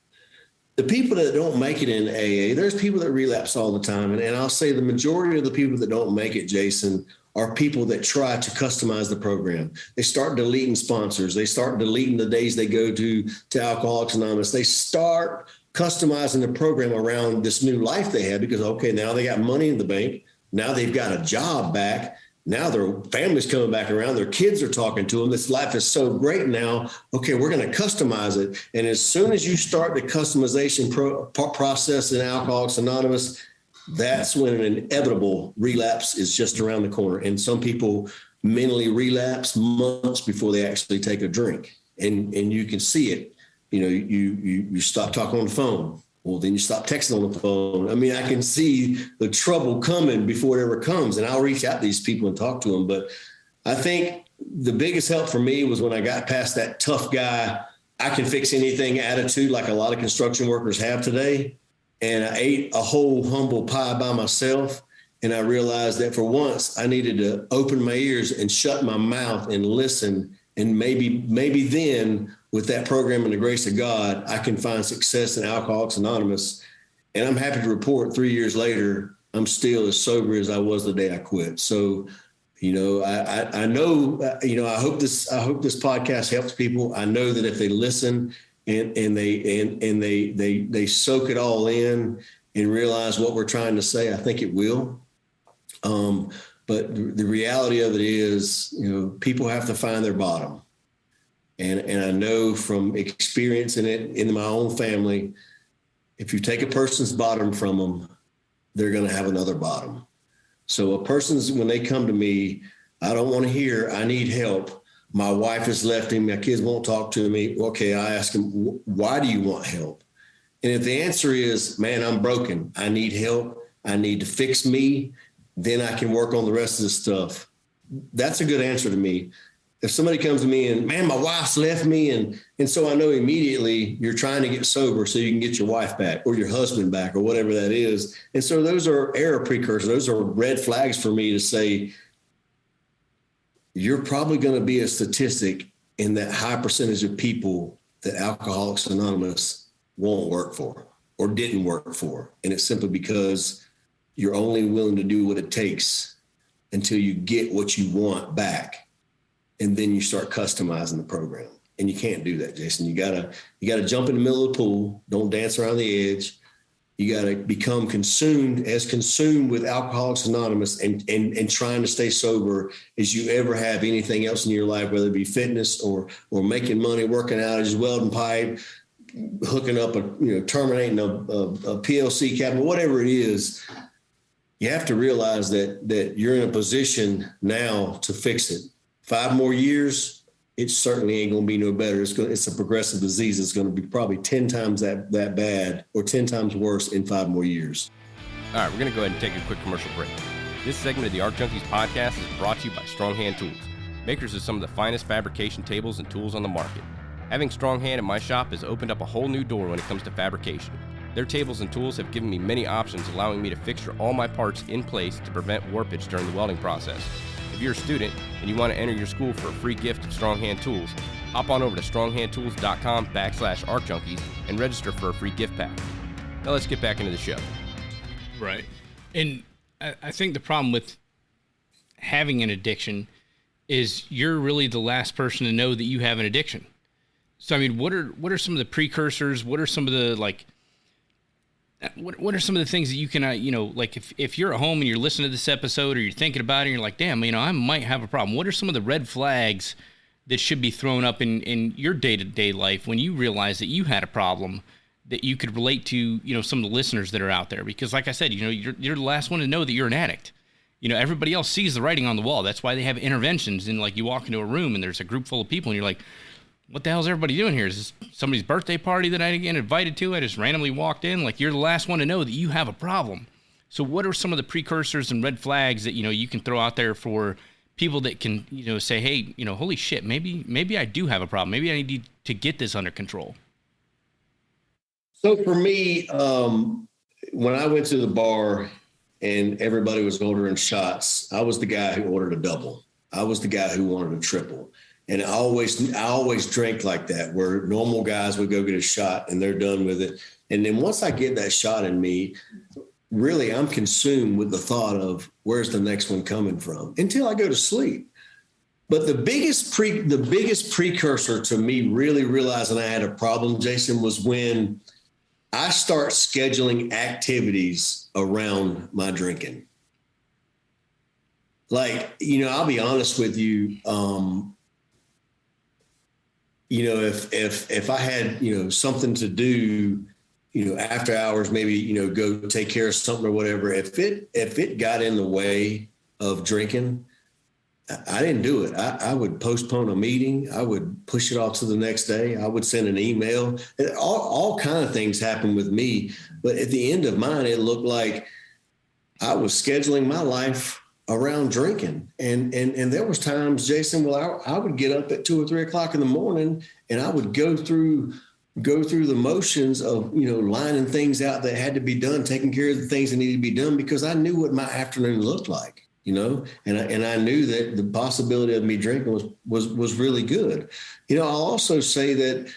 The people that don't make it in AA, there's people that relapse all the time. And I'll say the majority of the people that don't make it, Jason, are people that try to customize the program. They start deleting sponsors. They start deleting the days they go to Alcoholics Anonymous. They start customizing the program around this new life they had because, okay, now they got money in the bank. Now they've got a job back. Now their family's coming back around. Their kids are talking to them. This life is so great now. Okay, we're going to customize it. And as soon as you start the customization process in Alcoholics Anonymous, that's when an inevitable relapse is just around the corner. And some people mentally relapse months before they actually take a drink. And you can see it. You stop talking on the phone. Well, then you stop texting on the phone. I mean, I can see the trouble coming before it ever comes, and I'll reach out to these people and talk to them. But I think the biggest help for me was when I got past that tough guy, I can fix anything attitude like a lot of construction workers have today. And I ate a whole humble pie by myself. And I realized that for once I needed to open my ears and shut my mouth and listen. And maybe then with that program and the grace of God, I can find success in Alcoholics Anonymous. And I'm happy to report 3 years later, I'm still as sober as I was the day I quit. So, I know, I hope this podcast helps people. I know that if they listen and they soak it all in and realize what we're trying to say, I think it will. But the reality of it is, people have to find their bottom. And I know from experiencing it in my own family, if you take a person's bottom from them, they're going to have another bottom. So when they come to me, I don't want to hear, I need help. My wife has left me. My kids won't talk to me. Okay, I ask them, why do you want help? And if the answer is, man, I'm broken, I need help, I need to fix me, then I can work on the rest of the stuff. That's a good answer to me. If somebody comes to me and, man, my wife's left me, and so I know immediately you're trying to get sober so you can get your wife back or your husband back or whatever that is. And so those are error precursors. Those are red flags for me to say, you're probably going to be a statistic in that high percentage of people that Alcoholics Anonymous won't work for or didn't work for. And it's simply because you're only willing to do what it takes until you get what you want back. And then you start customizing the program. And you can't do that, Jason. You gotta jump in the middle of the pool. Don't dance around the edge. You gotta become consumed with Alcoholics Anonymous and trying to stay sober as you ever have anything else in your life, whether it be fitness or making money, working out, just welding pipe, hooking up terminating a PLC cabinet, whatever it is. You have to realize that you're in a position now to fix it. 5 more years, it certainly ain't going to be no better. It's a progressive disease. It's going to be probably 10 times that bad or 10 times worse in 5 more years. All right, we're going to go ahead and take a quick commercial break. This segment of the Arc Junkies podcast is brought to you by Strong Hand Tools, makers of some of the finest fabrication tables and tools on the market. Having Strong Hand at my shop has opened up a whole new door when it comes to fabrication. Their tables and tools have given me many options, allowing me to fixture all my parts in place to prevent warpage during the welding process. If you're a student and you want to enter your school for a free gift of Strong Hand Tools, hop on over to stronghandtools.com/ArcJunkies and register for a free gift pack. Now let's get back into the show. Right. And I think the problem with having an addiction is you're really the last person to know that you have an addiction. So, I mean, what are some of the precursors? What are some of the, what are some of the things that you can, if you're at home and you're listening to this episode or you're thinking about it and you're like, damn, I might have a problem. What are some of the red flags that should be thrown up in your day-to-day life when you realize that you had a problem that you could relate to, some of the listeners that are out there? Because like I said, you're the last one to know that you're an addict. Everybody else sees the writing on the wall. That's why they have interventions. And you walk into a room and there's a group full of people and you're like, what the hell is everybody doing here? Is this somebody's birthday party that I didn't get invited to? I just randomly walked in. You're the last one to know that you have a problem. So what are some of the precursors and red flags that, you can throw out there for people that can, say, hey, holy shit, maybe I do have a problem. Maybe I need to get this under control. So for me, when I went to the bar and everybody was ordering shots, I was the guy who ordered a double. I was the guy who wanted a triple. And I always drank like that, where normal guys would go get a shot and they're done with it. And then once I get that shot in me, really I'm consumed with the thought of where's the next one coming from until I go to sleep. But the biggest precursor to me really realizing I had a problem, Jason, was when I start scheduling activities around my drinking. I'll be honest with you. If I had, something to do, after hours, maybe, go take care of something or whatever, if it got in the way of drinking, I didn't do it. I would postpone a meeting. I would push it off to the next day. I would send an email. All kind of things happened with me. But at the end of mine, it looked like I was scheduling my life around drinking. And there was times, Jason, I would get up at 2 or 3 o'clock in the morning and I would go through the motions of, lining things out that had to be done, taking care of the things that needed to be done, because I knew what my afternoon looked like, and I knew that the possibility of me drinking was really good. I'll also say that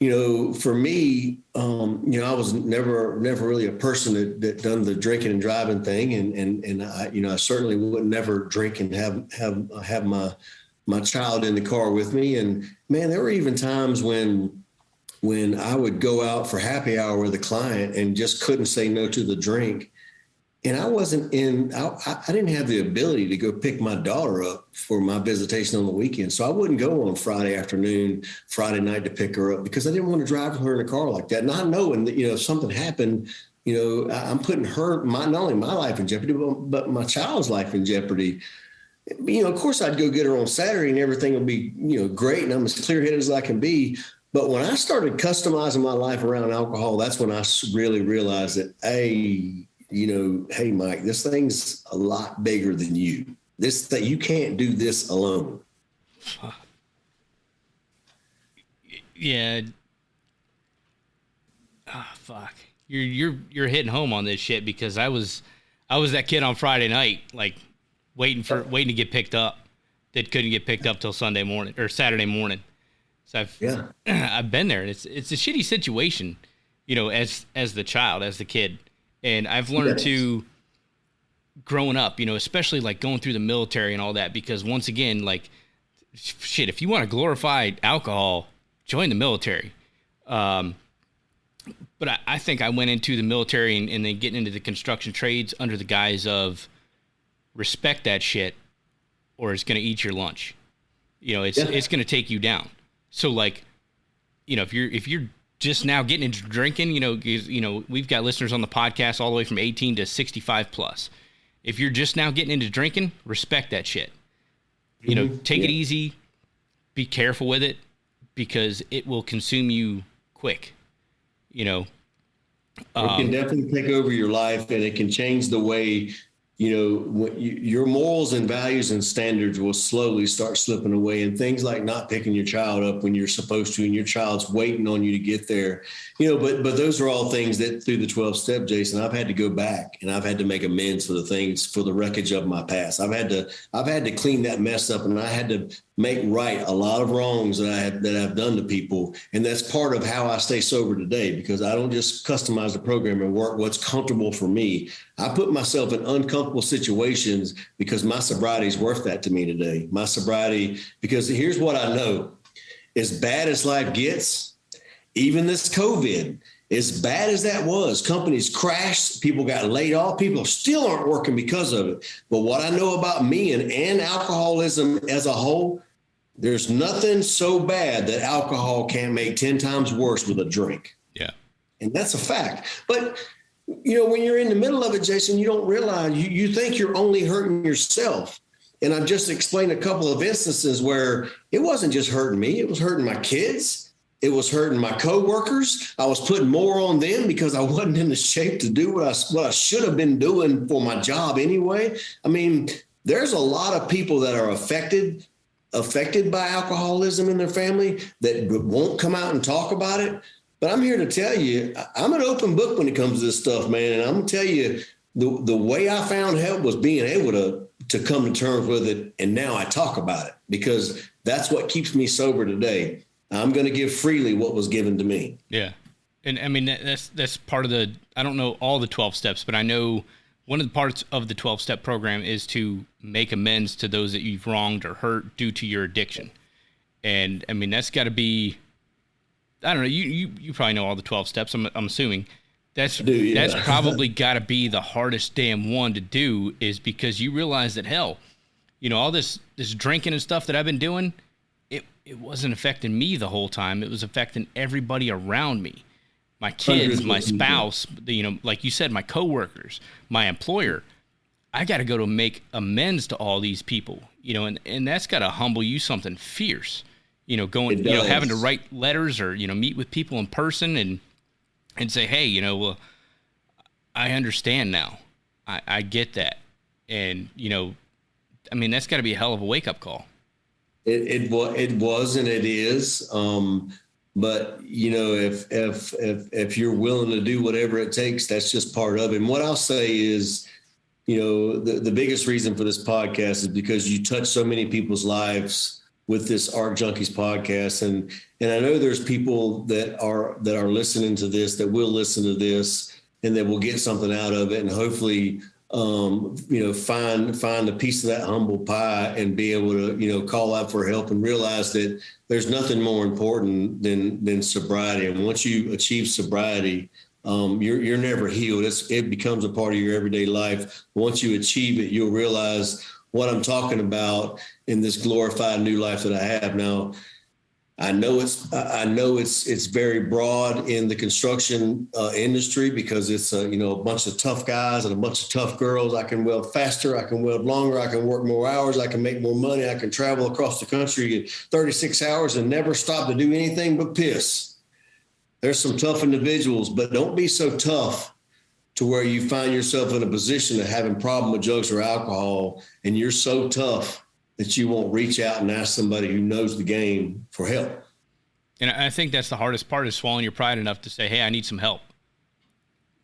for me, I was never really a person that done the drinking and driving thing. And I certainly would never drink and have my child in the car with me. And man, there were even times when I would go out for happy hour with a client and just couldn't say no to the drink. And I didn't have the ability to go pick my daughter up for my visitation on the weekend. So I wouldn't go on Friday afternoon, Friday night to pick her up because I didn't want to drive her in a car like that. Not knowing that, if something happened, I'm putting not only my life in jeopardy, but my child's life in jeopardy. Of course I'd go get her on Saturday and everything would be, great. And I'm as clear headed as I can be. But when I started customizing my life around alcohol, that's when I really realized that, hey, Mike, this thing's a lot bigger than you. You can't do this alone. Yeah. Fuck. You're hitting home on this shit because I was that kid on Friday night, like waiting to get picked up that couldn't get picked up till Sunday morning or Saturday morning. So I've been there, and it's a shitty situation, as the child, as the kid. And I've learned to, growing up, especially like going through the military and all that, because once again, like, shit, if you want to glorify alcohol, join the military. But I think I went into the military and then getting into the construction trades under the guise of respect that shit or it's going to eat your lunch. It's going to take you down. So like, if you're just now getting into drinking, we've got listeners on the podcast all the way from 18 to 65 plus. If you're just now getting into drinking, respect that shit. Take it easy, be careful with it because it will consume you quick. It can definitely take over your life and it can change the way, your morals and values and standards will slowly start slipping away, and things like not picking your child up when you're supposed to, and your child's waiting on you to get there, but those are all things that through the 12 step, Jason, I've had to go back and I've had to make amends for the wreckage of my past. I've had to clean that mess up, and I had to make right a lot of wrongs that I've done to people. And that's part of how I stay sober today, because I don't just customize the program and work what's comfortable for me. I put myself in uncomfortable situations because my sobriety is worth that to me today. My sobriety, because here's what I know, as bad as life gets, even this COVID, as bad as that was, companies crashed, people got laid off, people still aren't working because of it. But what I know about me and alcoholism as a whole, there's nothing so bad that alcohol can't make 10 times worse with a drink. Yeah. And that's a fact. But, when you're in the middle of it, Jason, you don't realize, you think you're only hurting yourself. And I've just explained a couple of instances where it wasn't just hurting me, it was hurting my kids. It was hurting my coworkers. I was putting more on them because I wasn't in the shape to do what I should have been doing for my job anyway. I mean, there's a lot of people that are affected by alcoholism in their family that won't come out and talk about it. But I'm here to tell you, I'm an open book when it comes to this stuff, man. And I'm going to tell you, the way I found help was being able to come to terms with it. And now I talk about it because that's what keeps me sober today. I'm going to give freely what was given to me. Yeah. And I mean, that's part of I don't know all the 12 steps, but I know one of the parts of the 12-step program is to make amends to those that you've wronged or hurt due to your addiction. And I mean, that's got to be, I don't know, you probably know all the 12 steps, I'm assuming. That's probably got to be the hardest damn one to do, is because you realize that, hell, all this drinking and stuff that I've been doing, it wasn't affecting me the whole time. It was affecting everybody around me. My kids, my spouse, like you said, my coworkers, my employer. I got to go to make amends to all these people, and that's got to humble you something fierce, going, having to write letters or, meet with people in person and say, hey, well, I understand now. I get that. And, I mean, that's got to be a hell of a wake up call. It was, and it is. But if you're willing to do whatever it takes, that's just part of it. And what I'll say is, the biggest reason for this podcast is because you touch so many people's lives with this Art Junkies podcast. And I know there's people that are listening to this, that will listen to this, and that will get something out of it, and hopefully, find a piece of that humble pie and be able to, call out for help and realize that there's nothing more important than sobriety. And once you achieve sobriety, you're never healed. It becomes a part of your everyday life. Once you achieve it, you'll realize what I'm talking about in this glorified new life that I have now. I know it's very broad in the construction industry because it's a bunch of tough guys and a bunch of tough girls. I can weld faster, I can weld longer, I can work more hours, I can make more money, I can travel across the country in 36 hours and never stop to do anything but piss. There's some tough individuals, but don't be so tough to where you find yourself in a position of having a problem with drugs or alcohol, and you're so tough that you won't reach out and ask somebody who knows the game for help. And I think that's the hardest part, is swallowing your pride enough to say, hey, I need some help.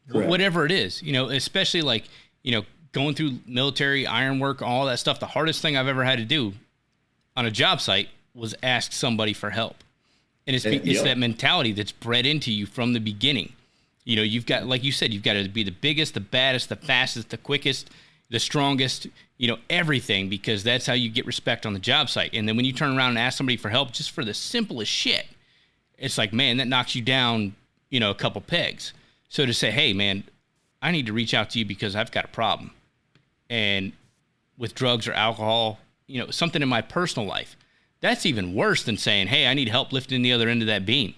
Correct. Whatever it is, especially going through military, ironwork, all that stuff. The hardest thing I've ever had to do on a job site was ask somebody for help. And it's that mentality that's bred into you from the beginning. You've got, like you said, you've got to be the biggest, the baddest, the fastest, the quickest, the strongest, everything, because that's how you get respect on the job site. And then when you turn around and ask somebody for help just for the simplest shit, it's like, man, that knocks you down, a couple pegs. So to say, hey, man, I need to reach out to you because I've got a problem. And with drugs or alcohol, something in my personal life, that's even worse than saying, hey, I need help lifting the other end of that beam.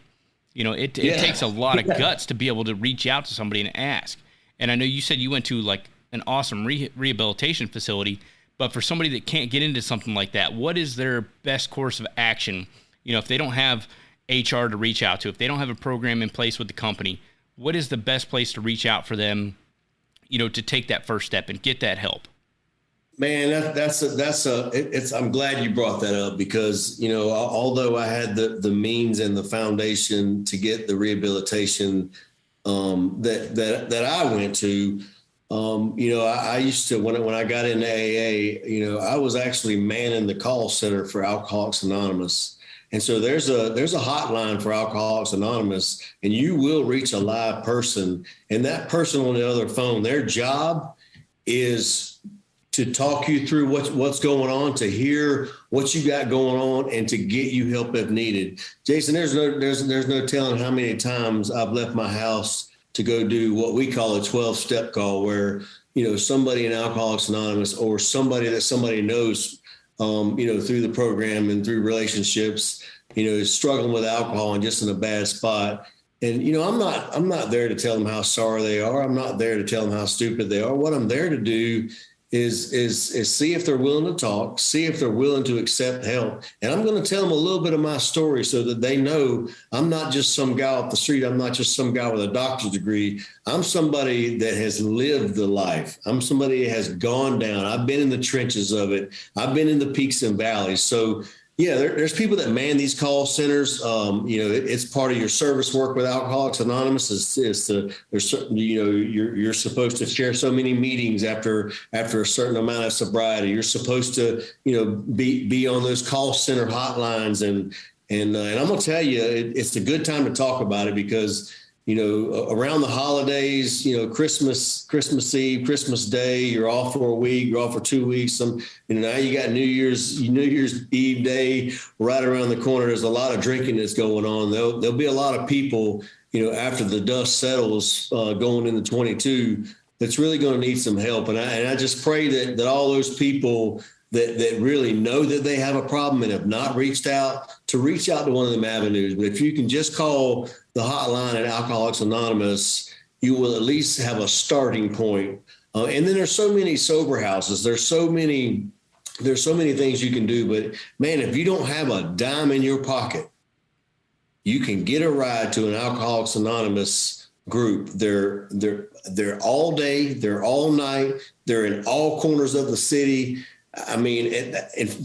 It takes a lot of guts to be able to reach out to somebody and ask. And I know you said you went to an awesome rehabilitation facility, but for somebody that can't get into something like that, what is their best course of action? If they don't have HR to reach out to, if they don't have a program in place with the company, what is the best place to reach out for them, to take that first step and get that help? Man, I'm glad you brought that up because, although I had the means and the foundation to get the rehabilitation that I went to, I used to, when I got into AA, I was actually manning the call center for Alcoholics Anonymous. And so there's a hotline for Alcoholics Anonymous, and you will reach a live person. And that person on the other phone, their job is to talk you through what's going on, to hear what you got going on, and to get you help if needed. Jason, there's no telling how many times I've left my house to go do what we call a 12-step call, where somebody in Alcoholics Anonymous or somebody that somebody knows, through the program and through relationships, is struggling with alcohol and just in a bad spot. And I'm not there to tell them how sorry they are. I'm not there to tell them how stupid they are. What I'm there to do is see if they're willing to talk, see if they're willing to accept help. And I'm going to tell them a little bit of my story so that they know I'm not just some guy off the street. I'm not just some guy with a doctor's degree. I'm somebody that has lived the life. I'm somebody that has gone down. I've been in the trenches of it. I've been in the peaks and valleys. So yeah, there's people that man these call centers. It's part of your service work with Alcoholics Anonymous. You're supposed to share so many meetings after a certain amount of sobriety. You're supposed to, be on those call center hotlines. And I'm gonna tell you, it's a good time to talk about it because, around the holidays, Christmas Eve, Christmas Day, you're off for a week, you're off for 2 weeks. Now you got New Year's Eve day right around the corner. There's a lot of drinking that's going on. There'll be a lot of people, after the dust settles, going into 22, that's really going to need some help. And I just pray that all those people that really know that they have a problem and have not reached out, to reach out to one of them avenues. But if you can just call the hotline at Alcoholics Anonymous, you will at least have a starting point. And then there's so many sober houses. There's so many things you can do. But man, if you don't have a dime in your pocket, you can get a ride to an Alcoholics Anonymous group. They're all day, they're all night, they're in all corners of the city. I mean,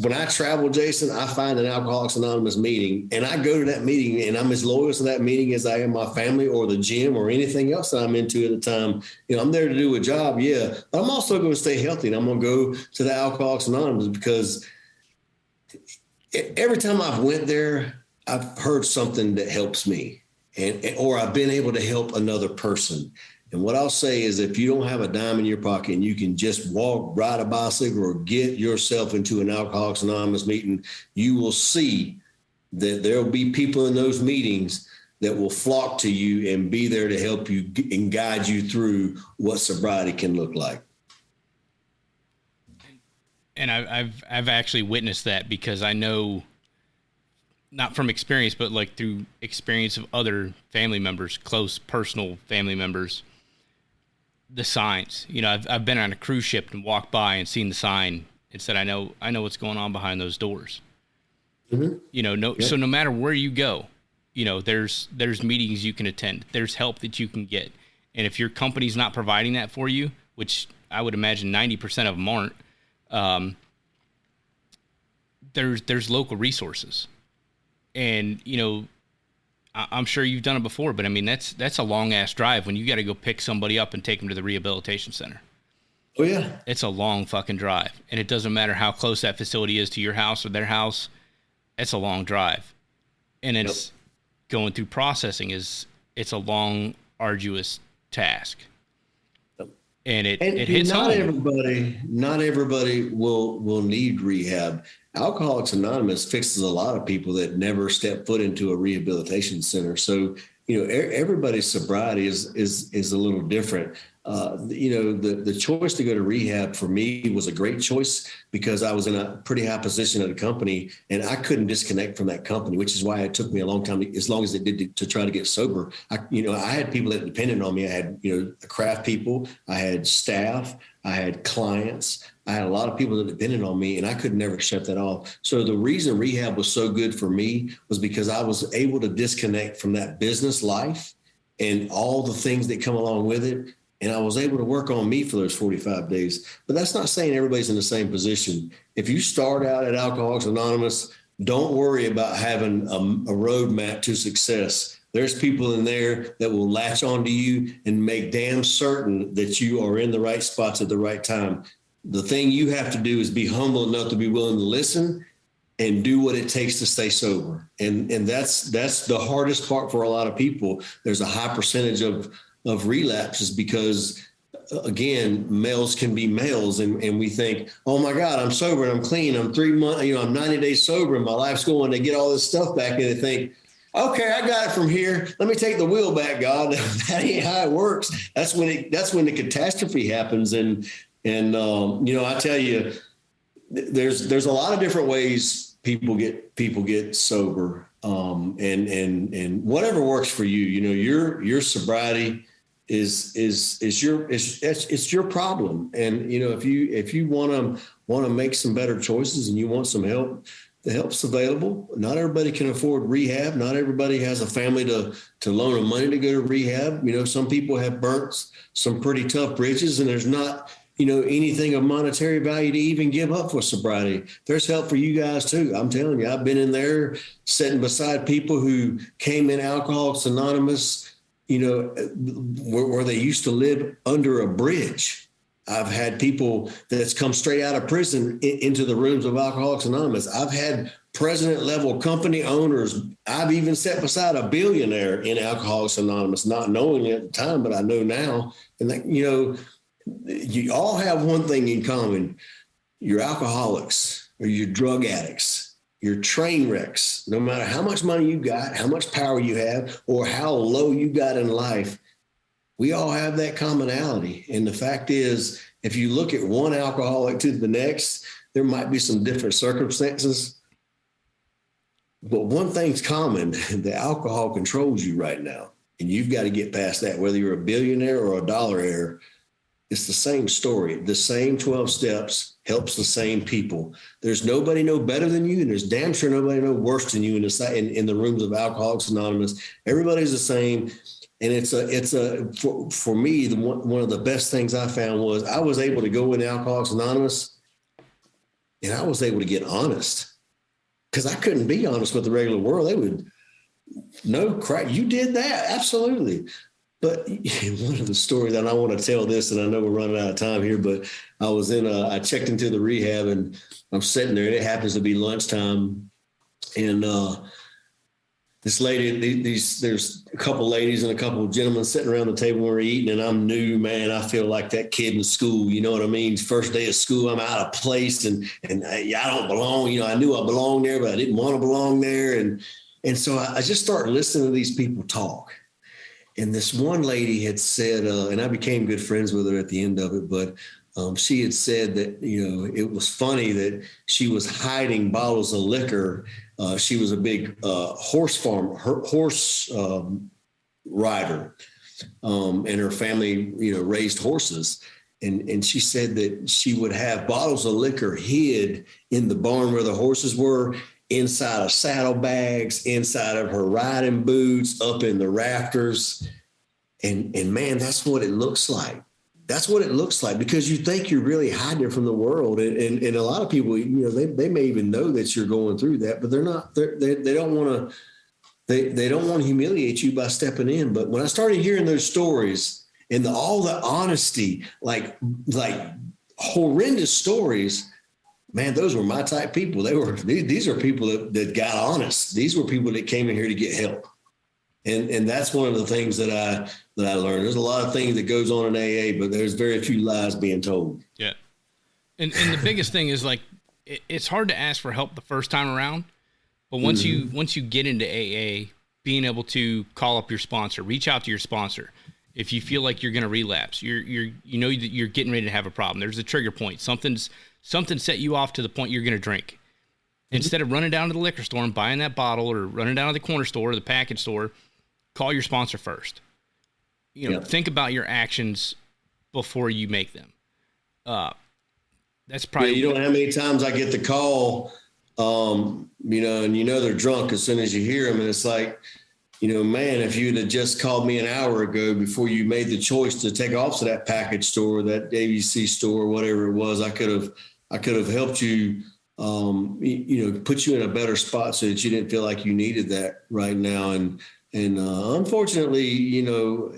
when I travel, Jason, I find an Alcoholics Anonymous meeting and I go to that meeting and I'm as loyal to that meeting as I am my family or the gym or anything else that I'm into at the time. I'm there to do a job. Yeah. But I'm also going to stay healthy and I'm going to go to the Alcoholics Anonymous because every time I've went there, I've heard something that helps me, or I've been able to help another person. And what I'll say is, if you don't have a dime in your pocket and you can just ride a bicycle, or get yourself into an Alcoholics Anonymous meeting, you will see that there will be people in those meetings that will flock to you and be there to help you and guide you through what sobriety can look like. And I've actually witnessed that, because I know, not from experience, but like through experience of other family members, close personal family members, the signs. You know, I've been on a cruise ship and walked by and seen the sign and said, I know what's going on behind those doors. Mm-hmm. You know, So no matter where you go, you know, there's meetings you can attend, there's help that you can get. And if your company's not providing that for you, which I would imagine 90% of them aren't, there's local resources. And, you know, I'm sure you've done it before, but I mean, that's a long ass drive when you got to go pick somebody up and take them to the rehabilitation center. Oh yeah. It's a long fucking drive. And it doesn't matter how close that facility is to your house or their house. It's a long drive. And it's going through processing it's a long, arduous task. And it hits not home. Not everybody will need rehab. Alcoholics Anonymous fixes a lot of people that never step foot into a rehabilitation center. So, you know, everybody's sobriety is a little different. You know, the choice to go to rehab for me was a great choice, because I was in a pretty high position at a company and I couldn't disconnect from that company, which is why it took me a long time, as long as it did, to try to get sober. I had people that depended on me. I had, you know, craft people, I had staff, I had clients, I had a lot of people that depended on me, and I could never shut that off. So the reason rehab was so good for me was because I was able to disconnect from that business life and all the things that come along with it. And I was able to work on me for those 45 days. But that's not saying everybody's in the same position. If you start out at Alcoholics Anonymous, don't worry about having a roadmap to success. There's people in there that will latch onto you and make damn certain that you are in the right spots at the right time. The thing you have to do is be humble enough to be willing to listen and do what it takes to stay sober. And that's the hardest part for a lot of people. There's a high percentage of relapses because, again, males can be males, and we think, oh my God, I'm sober and I'm clean. I'm 3 months, I'm 90 days sober and my life's going. They get all this stuff back and they think, okay, I got it from here. Let me take the wheel back, God. That ain't how it works. That's when the catastrophe happens. And I tell you, there's a lot of different ways people get sober. And whatever works for you, your sobriety is your problem. And, if you want to make some better choices and you want some help, the help's available. Not everybody can afford rehab. Not everybody has a family to loan them money to go to rehab. Some people have burnt some pretty tough bridges, and there's not, anything of monetary value to even give up for sobriety. There's help for you guys too. I'm telling you, I've been in there sitting beside people who came in Alcoholics Anonymous, where they used to live under a bridge. I've had people that's come straight out of prison into the rooms of Alcoholics Anonymous. I've had president level company owners. I've even sat beside a billionaire in Alcoholics Anonymous, not knowing it at the time, but I know now. And that, you all have one thing in common. You're alcoholics or you're drug addicts. You're train wrecks. No matter how much money you got, how much power you have, or how low you got in life, we all have that commonality. And the fact is, if you look at one alcoholic to the next, there might be some different circumstances. But one thing's common, the alcohol controls you right now. And you've got to get past that, whether you're a billionaire or a dollar heir. It's the same story. The same 12 steps helps the same people. There's nobody no better than you, and there's damn sure nobody no worse than you in the rooms of Alcoholics Anonymous. Everybody's the same. And for me, one of the best things I found was I was able to go in Alcoholics Anonymous and I was able to get honest, because I couldn't be honest with the regular world. They would, no crap, you did that. Absolutely. But one of the stories, and I want to tell this, and I know we're running out of time here, but I checked into the rehab and I'm sitting there and it happens to be lunchtime. And this lady, there's a couple ladies and a couple of gentlemen sitting around the table when we're eating, and I'm new, man. I feel like that kid in school, you know what I mean? First day of school, I'm out of place, and I don't belong. You know, I knew I belonged there, but I didn't want to belong there. And so I just started listening to these people talk. And this one lady had said, and I became good friends with her at the end of it, but she had said that, you know, it was funny that she was hiding bottles of liquor. She was a big horse rider, and her family, you know, raised horses. And she said that she would have bottles of liquor hid in the barn where the horses were, inside of saddlebags, inside of her riding boots, up in the rafters. And man, that's what it looks like. That's what it looks like, because you think you're really hiding it from the world. And a lot of people, you know, they may even know that you're going through that, but they're not, they don't want to, they don't want to humiliate you by stepping in. But when I started hearing those stories and all the honesty, like horrendous stories, man, those were my type people. These are people that got honest. These were people that came in here to get help. And that's one of the things that I learned. There's a lot of things that goes on in AA, but there's very few lies being told. Yeah. And the biggest thing is, like, it's hard to ask for help the first time around, but once you get into AA, being able to call up your sponsor, reach out to your sponsor. If you feel like you're going to relapse, you know that you're getting ready to have a problem. There's a trigger point. Something set you off to the point you're going to drink. Instead of running down to the liquor store and buying that bottle, or running down to the corner store or the package store, call your sponsor first. You know, think about your actions before you make them. That's probably. Yeah, you don't know how many times I get the call, you know, and you know they're drunk as soon as you hear them, and it's like, you know, man, if you'd have just called me an hour ago before you made the choice to take off to that package store, that ABC store, whatever it was, I could have helped you. You know, put you in a better spot so that you didn't feel like you needed that right now. And unfortunately, you know,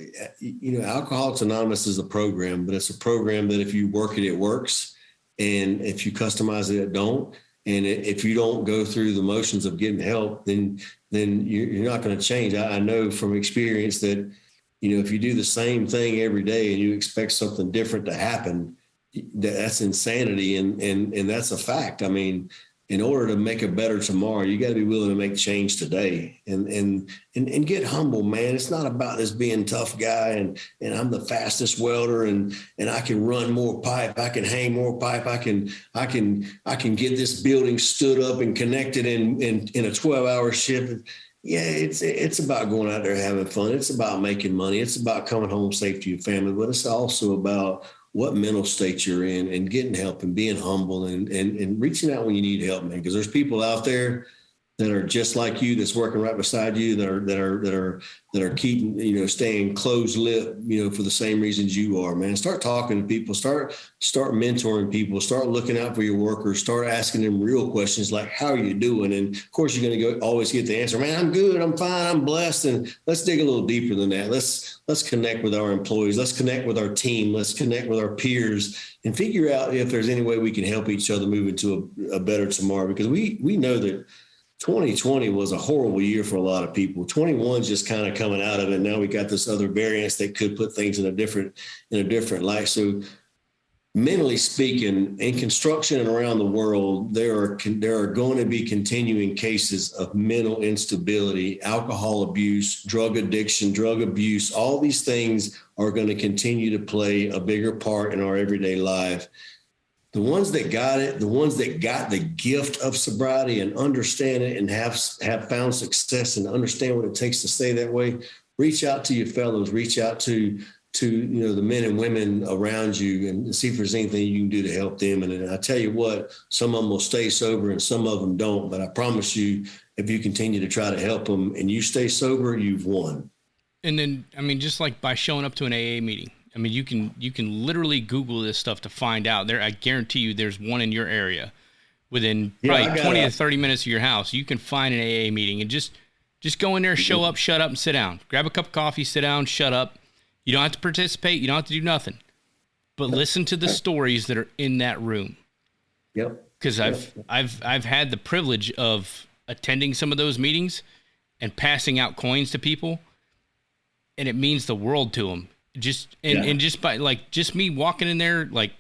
Alcoholics Anonymous is a program, but it's a program that if you work it, it works. And if you customize it, it don't. And if you don't go through the motions of getting help, then you're not going to change. I know from experience that, you know, if you do the same thing every day and you expect something different to happen, that's insanity. And that's a fact. I mean, in order to make a better tomorrow, you got to be willing to make change today and get humble, man. It's not about this being tough guy and I'm the fastest welder and I can run more pipe. I can hang more pipe. I can get this building stood up and connected in a 12-hour shift. Yeah, it's about going out there having fun. It's about making money. It's about coming home safe to your family, but it's also about what mental state you're in and getting help and being humble and reaching out when you need help, man. Because there's people out there that are just like you, that's working right beside you, that are keeping, you know, staying closed lip, you know, for the same reasons you are, man. Start talking to people, start mentoring people, start looking out for your workers, start asking them real questions like, how are you doing? And of course you're going to always get the answer, man, I'm good, I'm fine, I'm blessed. And let's dig a little deeper than that. Let's connect with our employees. Let's connect with our team. Let's connect with our peers and figure out if there's any way we can help each other move into a better tomorrow, because we know that 2020 was a horrible year for a lot of people. 21's just kind of coming out of it. Now we got this other variants that could put things in a different light. So mentally speaking, in construction and around the world, there are going to be continuing cases of mental instability, alcohol abuse, drug addiction, drug abuse. All these things are going to continue to play a bigger part in our everyday life. The ones that got it, the ones that got the gift of sobriety and understand it and have found success and understand what it takes to stay that way, reach out to your fellows, reach out to you know, the men and women around you and see if there's anything you can do to help them. And I tell you what, some of them will stay sober and some of them don't. But I promise you, if you continue to try to help them and you stay sober, you've won. And then, I mean, just like by showing up to an AA meeting, I mean, you can literally Google this stuff to find out. I guarantee you there's one in your area within probably 20 to 30 minutes of your house. You can find an AA meeting and just go in there, show up, shut up, and sit down. Grab a cup of coffee, sit down, shut up. You don't have to participate. You don't have to do nothing. But listen to the stories that are in that room. Yep. Because I've had the privilege of attending some of those meetings and passing out coins to people, and it means the world to them. And just by just me walking in there, like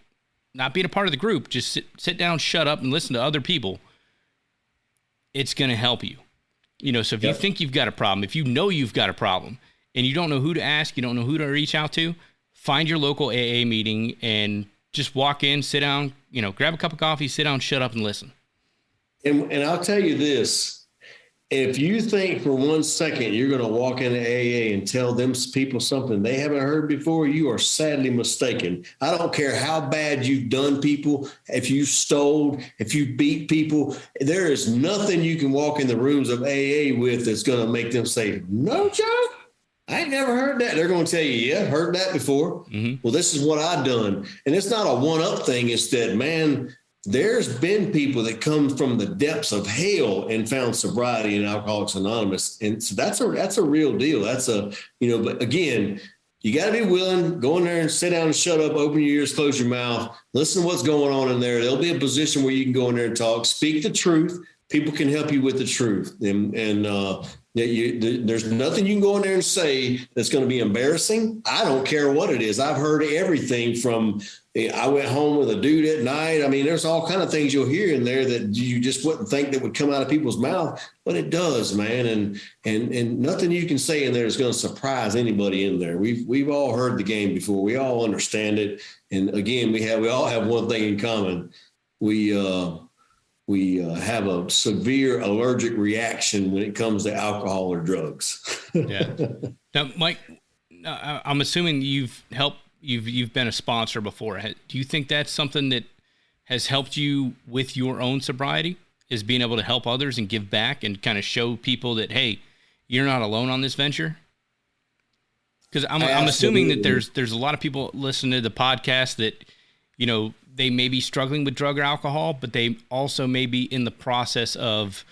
not being a part of the group, just sit down, shut up, and listen to other people. It's going to help you. So if you think you've got a problem, if you know you've got a problem, and you don't know who to ask, you don't know who to reach out to, find your local AA meeting and just walk in, sit down, grab a cup of coffee, sit down, shut up, and listen. And I'll tell you this, if you think for 1 second you're going to walk into AA and tell them people something they haven't heard before, you are sadly mistaken. I don't care how bad you've done people, if you stole, if you beat people, there is nothing you can walk in the rooms of AA with that's going to make them say, no, John, I ain't never heard that. They're going to tell you, yeah, heard that before. Mm-hmm. Well, this is what I've done. And it's not a one-up thing. It's that, man, there's been people that come from the depths of hell and found sobriety in Alcoholics Anonymous. And so that's a real deal. But again, you got to be willing, go in there and sit down and shut up, open your ears, close your mouth, listen to what's going on in there. There'll be a position where you can go in there and talk, speak the truth. People can help you with the truth. There's nothing you can go in there and say that's going to be embarrassing. I don't care what it is. I've heard everything from, I went home with a dude at night. I mean, there's all kind of things you'll hear in there that you just wouldn't think that would come out of people's mouth, but it does, man. And nothing you can say in there is going to surprise anybody in there. We've all heard the game before. We all understand it. And again, we all have one thing in common. We have a severe allergic reaction when it comes to alcohol or drugs. Yeah. Now, Mike, I'm assuming you've been a sponsor before. Do you think that's something that has helped you with your own sobriety, is being able to help others and give back and kind of show people that, hey, you're not alone on this venture? Because I'm assuming that there's a lot of people listening to the podcast that, they may be struggling with drug or alcohol, but they also may be in the process of,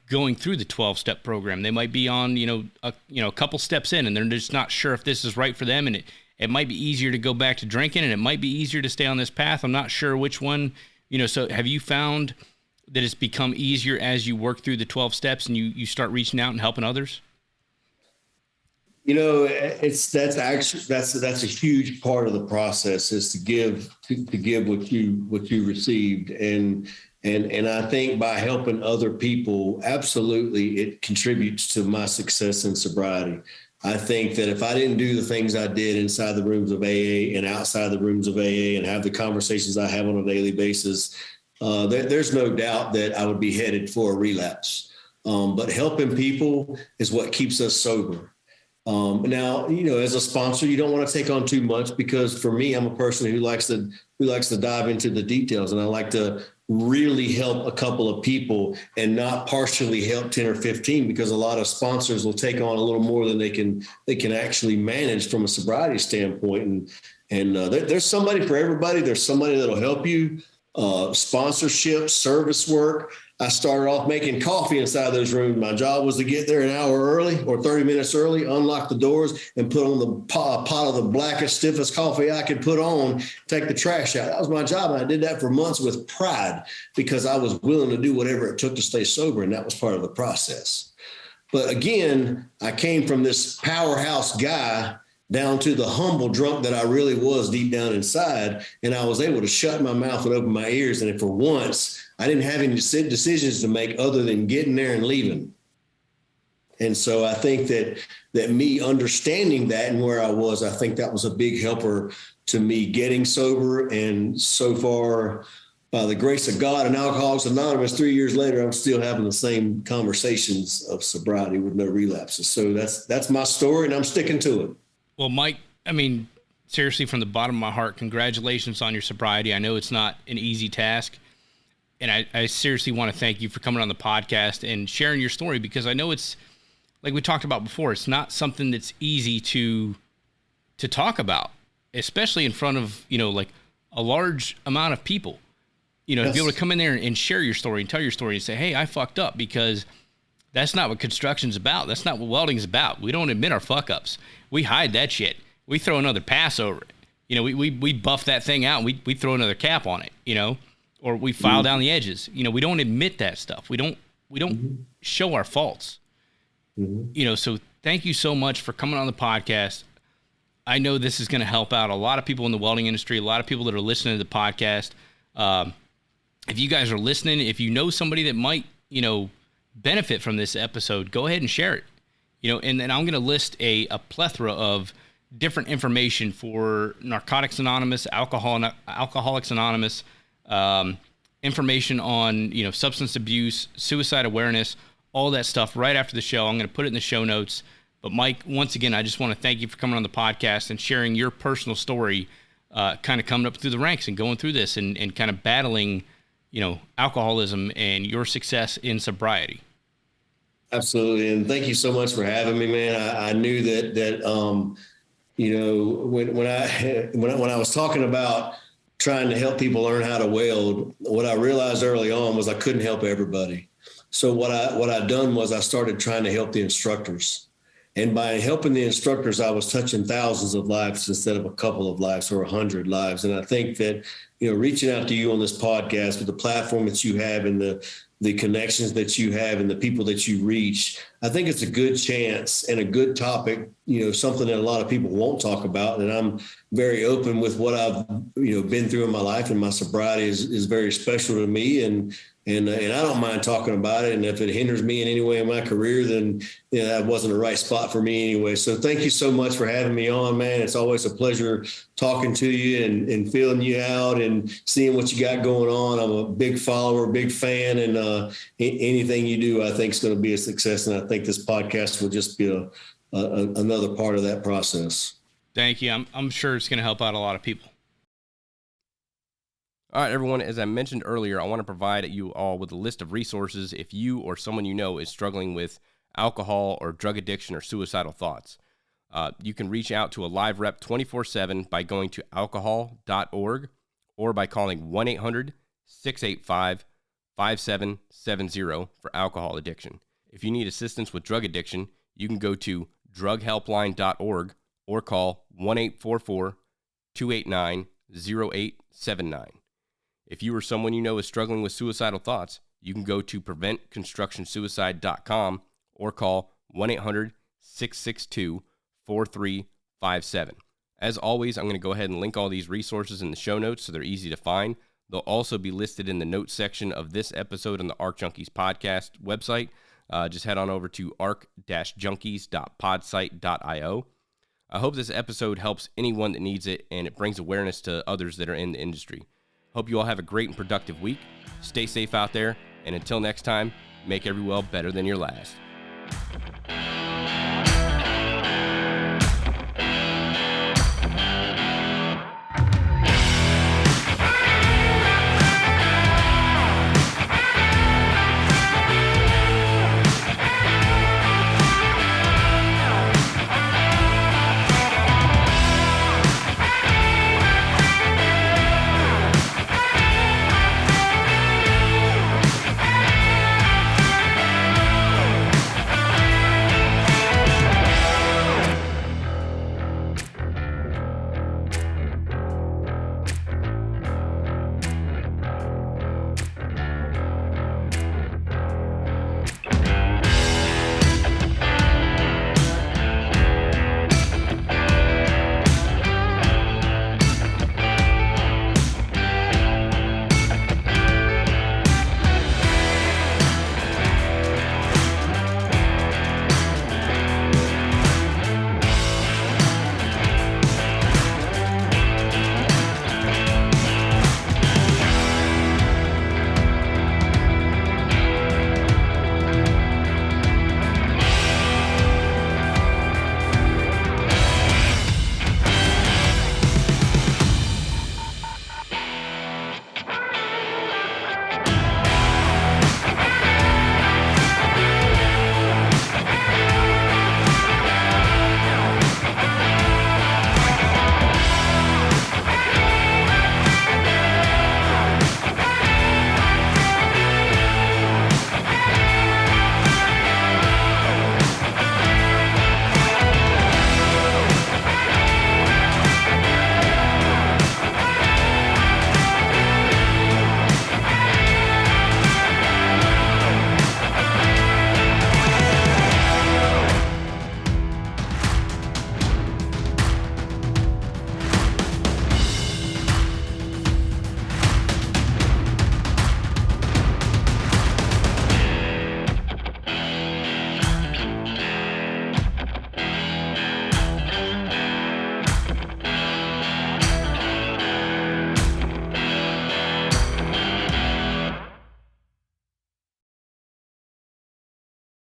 going through the 12-step program. They might be on, a couple steps in, and they're just not sure if this is right for them. And it might be easier to go back to drinking, and it might be easier to stay on this path. I'm not sure which one, so have you found that it's become easier as you work through the 12 steps and you start reaching out and helping others? That's a huge part of the process, is to give what you received. And I think by helping other people, absolutely, it contributes to my success in sobriety. I think that if I didn't do the things I did inside the rooms of AA and outside the rooms of AA and have the conversations I have on a daily basis, there's no doubt that I would be headed for a relapse. But helping people is what keeps us sober. Now, as a sponsor, you don't want to take on too much, because for me, I'm a person who likes to dive into the details, and I like to really help a couple of people and not partially help 10 or 15, because a lot of sponsors will take on a little more than they can actually manage from a sobriety standpoint. And there's somebody for everybody. There's somebody that'll help you. Sponsorship, service work. I started off making coffee inside those rooms. My job was to get there an hour early or 30 minutes early, unlock the doors, and put on the pot of the blackest, stiffest coffee I could put on, take the trash out. That was my job. And I did that for months with pride, because I was willing to do whatever it took to stay sober. And that was part of the process. But again, I came from this powerhouse guy down to the humble drunk that I really was deep down inside. And I was able to shut my mouth and open my ears. And for once, I didn't have any decisions to make other than getting there and leaving. And so I think that me understanding that and where I was, I think that was a big helper to me getting sober. And so far, by the grace of God and Alcoholics Anonymous, 3 years later, I'm still having the same conversations of sobriety with no relapses. So that's my story, and I'm sticking to it. Well, Mike, I mean, seriously, from the bottom of my heart, congratulations on your sobriety. I know it's not an easy task. And I seriously want to thank you for coming on the podcast and sharing your story, because I know it's, like we talked about before, it's not something that's easy to talk about, especially in front of, like a large amount of people. Yes. To be able to come in there and share your story and tell your story and say, hey, I fucked up, because that's not what construction's about. That's not what welding's about. We don't admit our fuck ups. We hide that shit. We throw another pass over it. We buff that thing out and we throw another cap on it, or we file down the edges. We don't admit that stuff. We don't show our faults. So thank you so much for coming on the podcast. I know this is going to help out a lot of people in the welding industry, a lot of people that are listening to the podcast. If you guys are listening, if you know somebody that might, benefit from this episode, go ahead and share it. And then I'm going to list a plethora of different information for Narcotics Anonymous, Alcoholics Anonymous, information on, substance abuse, suicide awareness, all that stuff right after the show. I'm going to put it in the show notes. But Mike, once again, I just want to thank you for coming on the podcast and sharing your personal story, kind of coming up through the ranks and going through this and kind of battling, alcoholism and your success in sobriety. Absolutely. And thank you so much for having me, man. I knew that when I was talking about trying to help people learn how to weld, what I realized early on was I couldn't help everybody. So what I done was I started trying to help the instructors. And by helping the instructors, I was touching thousands of lives instead of a couple of lives or 100 lives. And I think that, reaching out to you on this podcast with the platform that you have and the connections that you have and the people that you reach, I think it's a good chance and a good topic, something that a lot of people won't talk about. And I'm very open with what I've, been through in my life, and my sobriety is very special to me. And I don't mind talking about it. And if it hinders me in any way in my career, then that wasn't the right spot for me anyway. So thank you so much for having me on, man. It's always a pleasure talking to you and feeling you out and seeing what you got going on. I'm a big follower, big fan, and anything you do, I think is going to be a success. And I think this podcast will just be another part of that process. Thank you. I'm sure it's going to help out a lot of people. All right, everyone, as I mentioned earlier, I want to provide you all with a list of resources if you or someone you know is struggling with alcohol or drug addiction or suicidal thoughts. You can reach out to a live rep 24/7 by going to alcohol.org or by calling 1-800-685-5770 for alcohol addiction. If you need assistance with drug addiction, you can go to drughelpline.org or call 1-844-289-0879. If you or someone you know is struggling with suicidal thoughts, you can go to preventconstructionsuicide.com or call 1-800-662-4357. As always, I'm going to go ahead and link all these resources in the show notes so they're easy to find. They'll also be listed in the notes section of this episode on the ARC Junkies podcast website. Just head on over to arc-junkies.podsite.io. I hope this episode helps anyone that needs it, and it brings awareness to others that are in the industry. Hope you all have a great and productive week. Stay safe out there, and until next time, make every well better than your last.